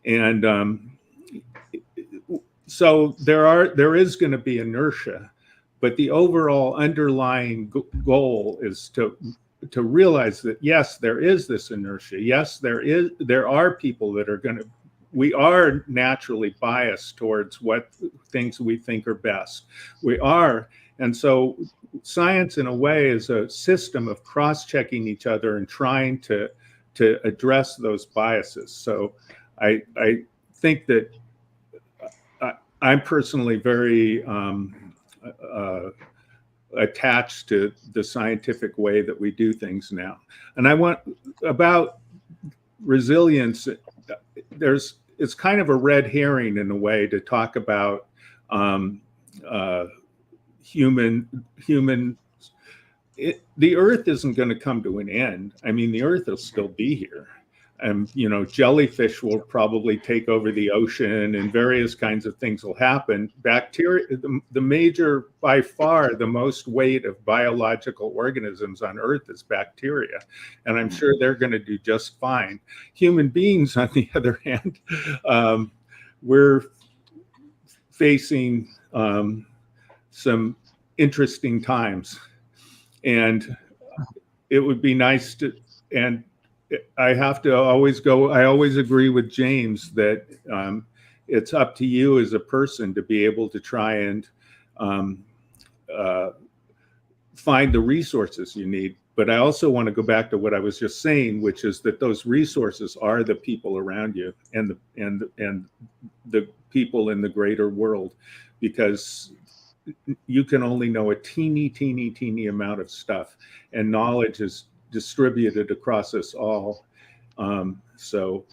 And so there is going to be inertia, but the overall underlying goal is to realize that yes, there is this inertia. Yes, there are people that we are naturally biased towards what things we think are best. We are. And so science in a way is a system of cross-checking each other and trying to address those biases. So I think that I'm personally very attached to the scientific way that we do things now. And I want about resilience, it's kind of a red herring in a way to talk about the earth isn't going to come to an end. I mean, the earth will still be here. And, jellyfish will probably take over the ocean and various kinds of things will happen. Bacteria, the major, by far, the most weight of biological organisms on Earth is bacteria. And I'm sure they're going to do just fine. Human beings, on the other hand, we're facing some interesting times, and it would be nice to, and I have to always go, I always agree with James that it's up to you as a person to be able to try and find the resources you need. But I also want to go back to what I was just saying, which is that those resources are the people around you and the people in the greater world, because you can only know a teeny amount of stuff, and knowledge is distributed across us all. The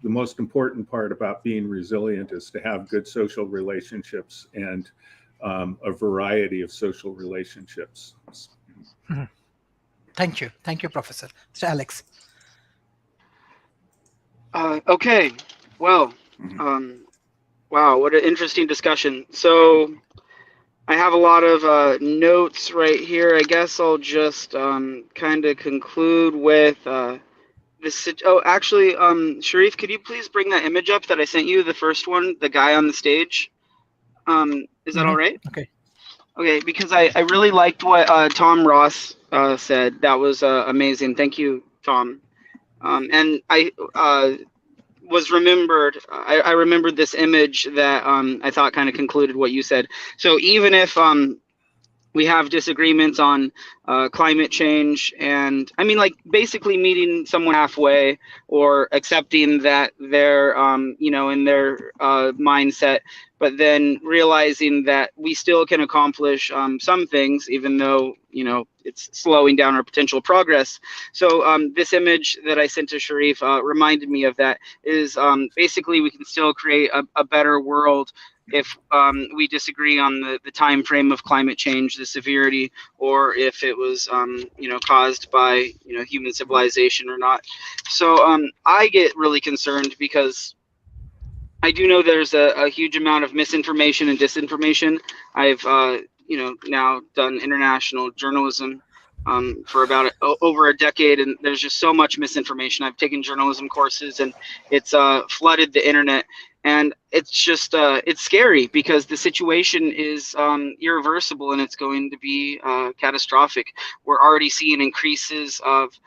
most important part about being resilient is to have good social relationships and a variety of social relationships. Mm-hmm. Thank you, Professor. Mr. Alex. Okay, well, wow, what an interesting discussion. So I have a lot of notes right here. I guess I'll just kind of conclude with this. Oh, actually, Sharif, could you please bring that image up that I sent you, the first one, the guy on the stage? Is that all right? Okay. Okay, because I really liked what Tom Ross said. That was amazing. Thank you, Tom. And I was remembered. I remembered this image that I thought kind of concluded what you said. So even if we have disagreements on climate change, and I mean, like, basically meeting someone halfway or accepting that they're in their mindset, but then realizing that we still can accomplish some things, even though it's slowing down our potential progress. So this image that I sent to Sharif reminded me of that. Is basically we can still create a better world if we disagree on the time frame of climate change, the severity, or if it was caused by human civilization or not. So I get really concerned because I do know there's a huge amount of misinformation and disinformation. I've now done international journalism for about over a decade, and there's just so much misinformation. I've taken journalism courses, and it's flooded the internet. And it's just it's scary because the situation is irreversible, and it's going to be catastrophic. We're already seeing increases of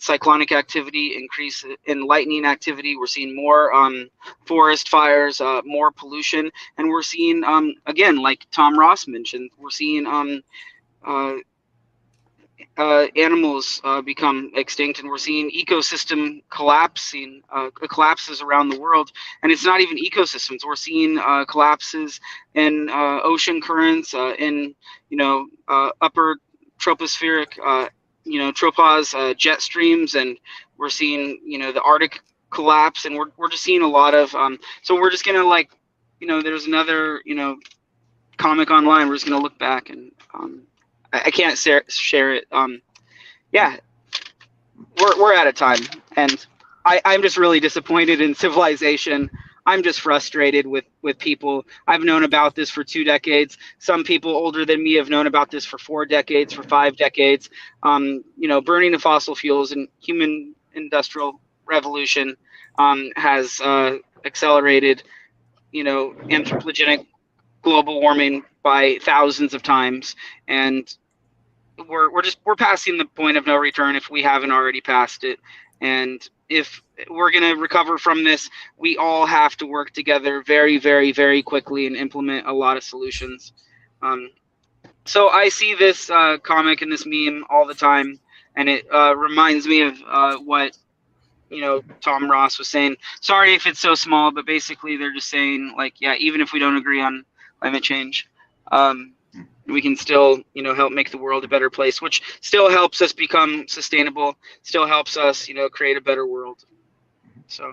cyclonic activity, increase in lightning activity. We're seeing more forest fires, more pollution, and we're seeing again, like Tom Ross mentioned, we're seeing animals become extinct, and we're seeing ecosystem collapses around the world. And it's not even ecosystems. We're seeing collapses in ocean currents, in upper tropospheric tropos jet streams, and we're seeing the Arctic collapse, and we're just seeing a lot of so we're just gonna there's another comic online. We're just gonna look back, and I can't share it. Yeah, we're out of time, and I'm just really disappointed in civilization. I'm just frustrated with people. I've known about this for 2 decades. Some people older than me have known about this for 4 decades, for 5 decades. Burning the fossil fuels and human industrial revolution has accelerated, anthropogenic global warming by thousands of times, and we're passing the point of no return if we haven't already passed it. And if we're going to recover from this, we all have to work together very, very, very quickly and implement a lot of solutions. So I see this comic and this meme all the time, and it reminds me of what Tom Ross was saying. Sorry if it's so small, but basically they're just saying, like, yeah, even if we don't agree on climate change, we can still help make the world a better place, which still helps us become sustainable, still helps us create a better world. So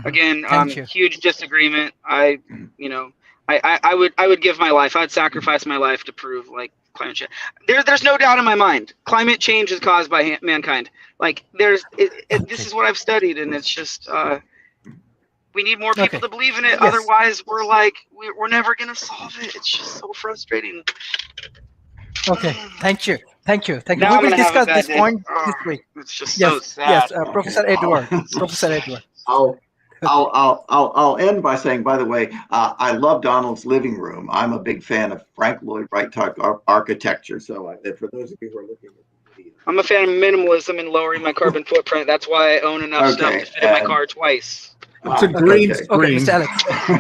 again, huge disagreement. I would give my life, I'd sacrifice my life to prove, like, climate change. There's no doubt in my mind, climate change is caused by mankind. Like, this is what I've studied, and it's just we need more people to believe in it. Yes. Otherwise, we're never gonna solve it. It's just so frustrating. Okay, thank you. Now We will discuss this point this week. It's just so sad. Yes, Professor Edward. Professor Edward. I'll end by saying, by the way, I love Donald's living room. I'm a big fan of Frank Lloyd Wright type architecture. So for those of you who are looking at the video, I'm a fan of minimalism and lowering my carbon footprint. That's why I own enough stuff to fit in my car twice. It's a green okay. Okay, screen. Mr.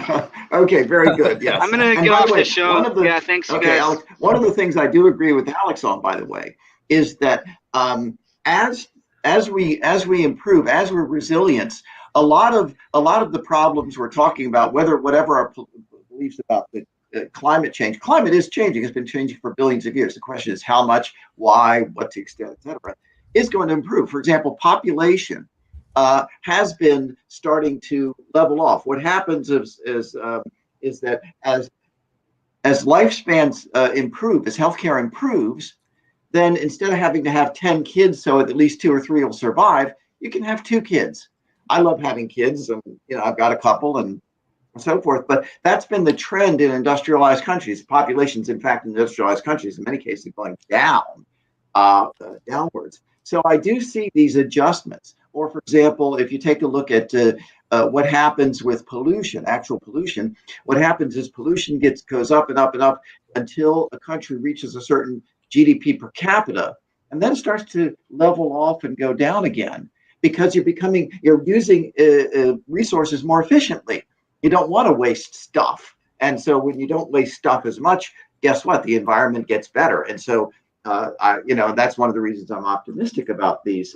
Alex. Okay, very good. Yes. I'm gonna And get by off the way, the show. Yeah, thanks, you guys. Alex, one of the things I do agree with Alex on, by the way, is that as we improve, as we're resilient, a lot of the problems we're talking about, whatever our beliefs about the climate change, climate is changing. It's been changing for billions of years. The question is how much, why, what to extent, et cetera, is going to improve. For example, population has been starting to level off. What happens is that as lifespans improve, as healthcare improves, then instead of having to have 10 kids so at least 2 or 3 will survive, you can have 2 kids. I love having kids, and I've got a couple and so forth. But that's been the trend in industrialized countries. Populations, in fact, in industrialized countries, in many cases, going down, downwards. So I do see these adjustments. Or, for example, if you take a look at what happens with pollution, actual pollution, what happens is pollution goes up and up and up until a country reaches a certain GDP per capita, and then starts to level off and go down again because you're using resources more efficiently. You don't want to waste stuff, and so when you don't waste stuff as much, guess what? The environment gets better, and so that's one of the reasons I'm optimistic about these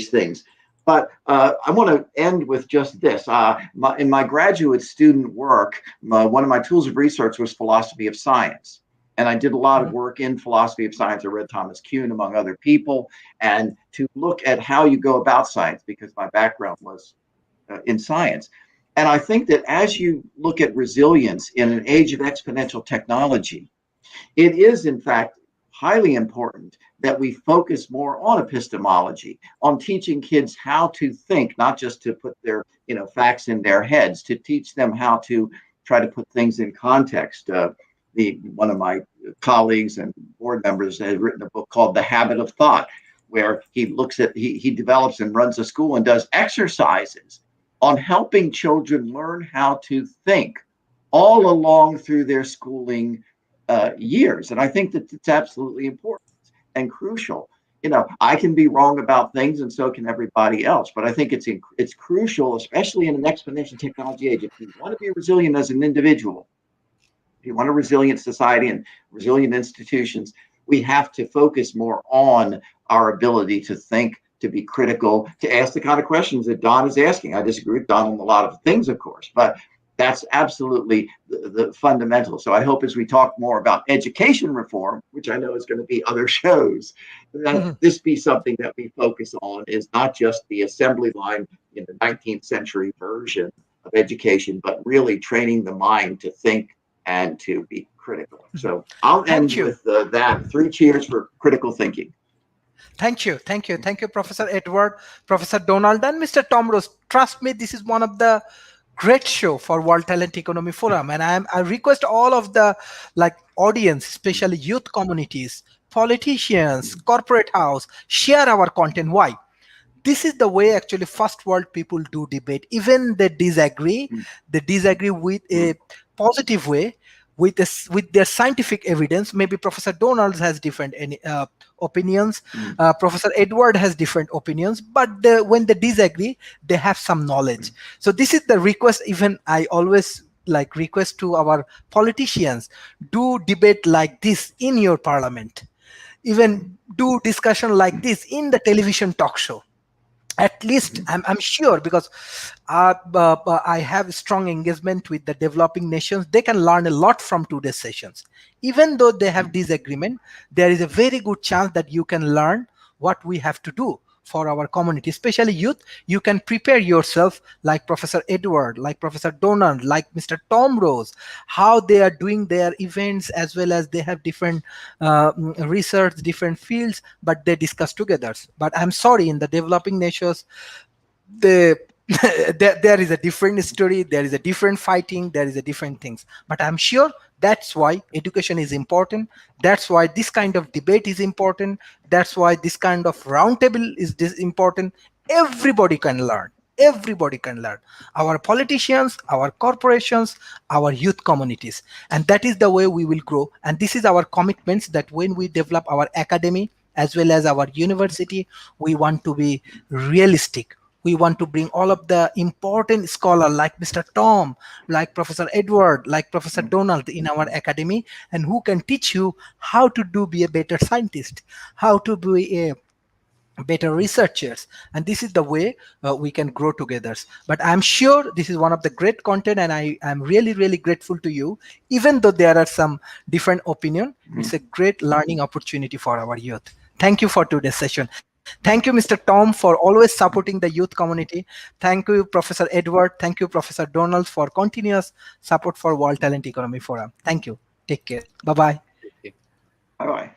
things. But I want to end with just this. In my graduate student work, one of my tools of research was philosophy of science. And I did a lot of work in philosophy of science. I read Thomas Kuhn, among other people, and to look at how you go about science, because my background was in science. And I think that as you look at resilience in an age of exponential technology, it is, in fact, highly important that we focus more on epistemology, on teaching kids how to think, not just to put their facts in their heads, to teach them how to try to put things in context. One of my colleagues and board members has written a book called The Habit of Thought, where he develops and runs a school and does exercises on helping children learn how to think all along through their schooling years. And I think that it's absolutely important and crucial. I can be wrong about things, and so can everybody else. But I think it's crucial, especially in an exponential technology age, if you want to be resilient as an individual, if you want a resilient society and resilient institutions, we have to focus more on our ability to think, to be critical, to ask the kind of questions that Don is asking. I disagree with Don on a lot of things, of course, but that's absolutely the fundamental. So I hope as we talk more about education reform, which I know is going to be other shows, that this be something that we focus on, is not just the assembly line in the 19th century version of education, but really training the mind to think and to be critical. So I'll end with that. 3 cheers for critical thinking. Thank you, Professor Edward, Professor Donald, and Mr. Tom Rose. Trust me, this is one of the great show for World Talent Economy Forum, and I request all of the audience, especially youth communities, politicians, corporate house, share our content. Why? This is the way actually first world people do debate. Even they disagree with a positive way, with their scientific evidence. Maybe Professor Donald has different opinions, Professor Edward has different opinions, but when they disagree, they have some knowledge. So this is the request. Even I always request to our politicians, do debate like this in your parliament, even do discussion like this in the television talk show. At least I'm sure, because I have strong engagement with the developing nations. They can learn a lot from today's sessions. Even though they have disagreement, there is a very good chance that you can learn what we have to do for our community, especially youth. You can prepare yourself like Professor Edward, like Professor Donald, like Mr. Tom Rose, how they are doing their events, as well as they have different research, different fields, but they discuss together. But I'm sorry, in the developing nations, there is a different story, there is a different fighting, there is a different things. But I'm sure that's why education is important. That's why this kind of debate is important. That's why this kind of roundtable is important. Everybody can learn. Everybody can learn. Our politicians, our corporations, our youth communities. And that is the way we will grow. And this is our commitments, that when we develop our academy as well as our university, we want to be realistic. We want to bring all of the important scholars like Mr. Tom, like Professor Edward, like Professor Donald in our academy, and who can teach you how to be a better scientist, how to be a better researchers. And this is the way we can grow together. But I'm sure this is one of the great content, and I am really, really grateful to you. Even though there are some different opinion, it's a great learning opportunity for our youth. Thank you for today's session. Thank you, Mr. Tom, for always supporting the youth community. Thank you, Professor Edward. Thank you, Professor Donald, for continuous support for World Talent Economy Forum. Thank you. Take care. Bye-bye. Bye-bye.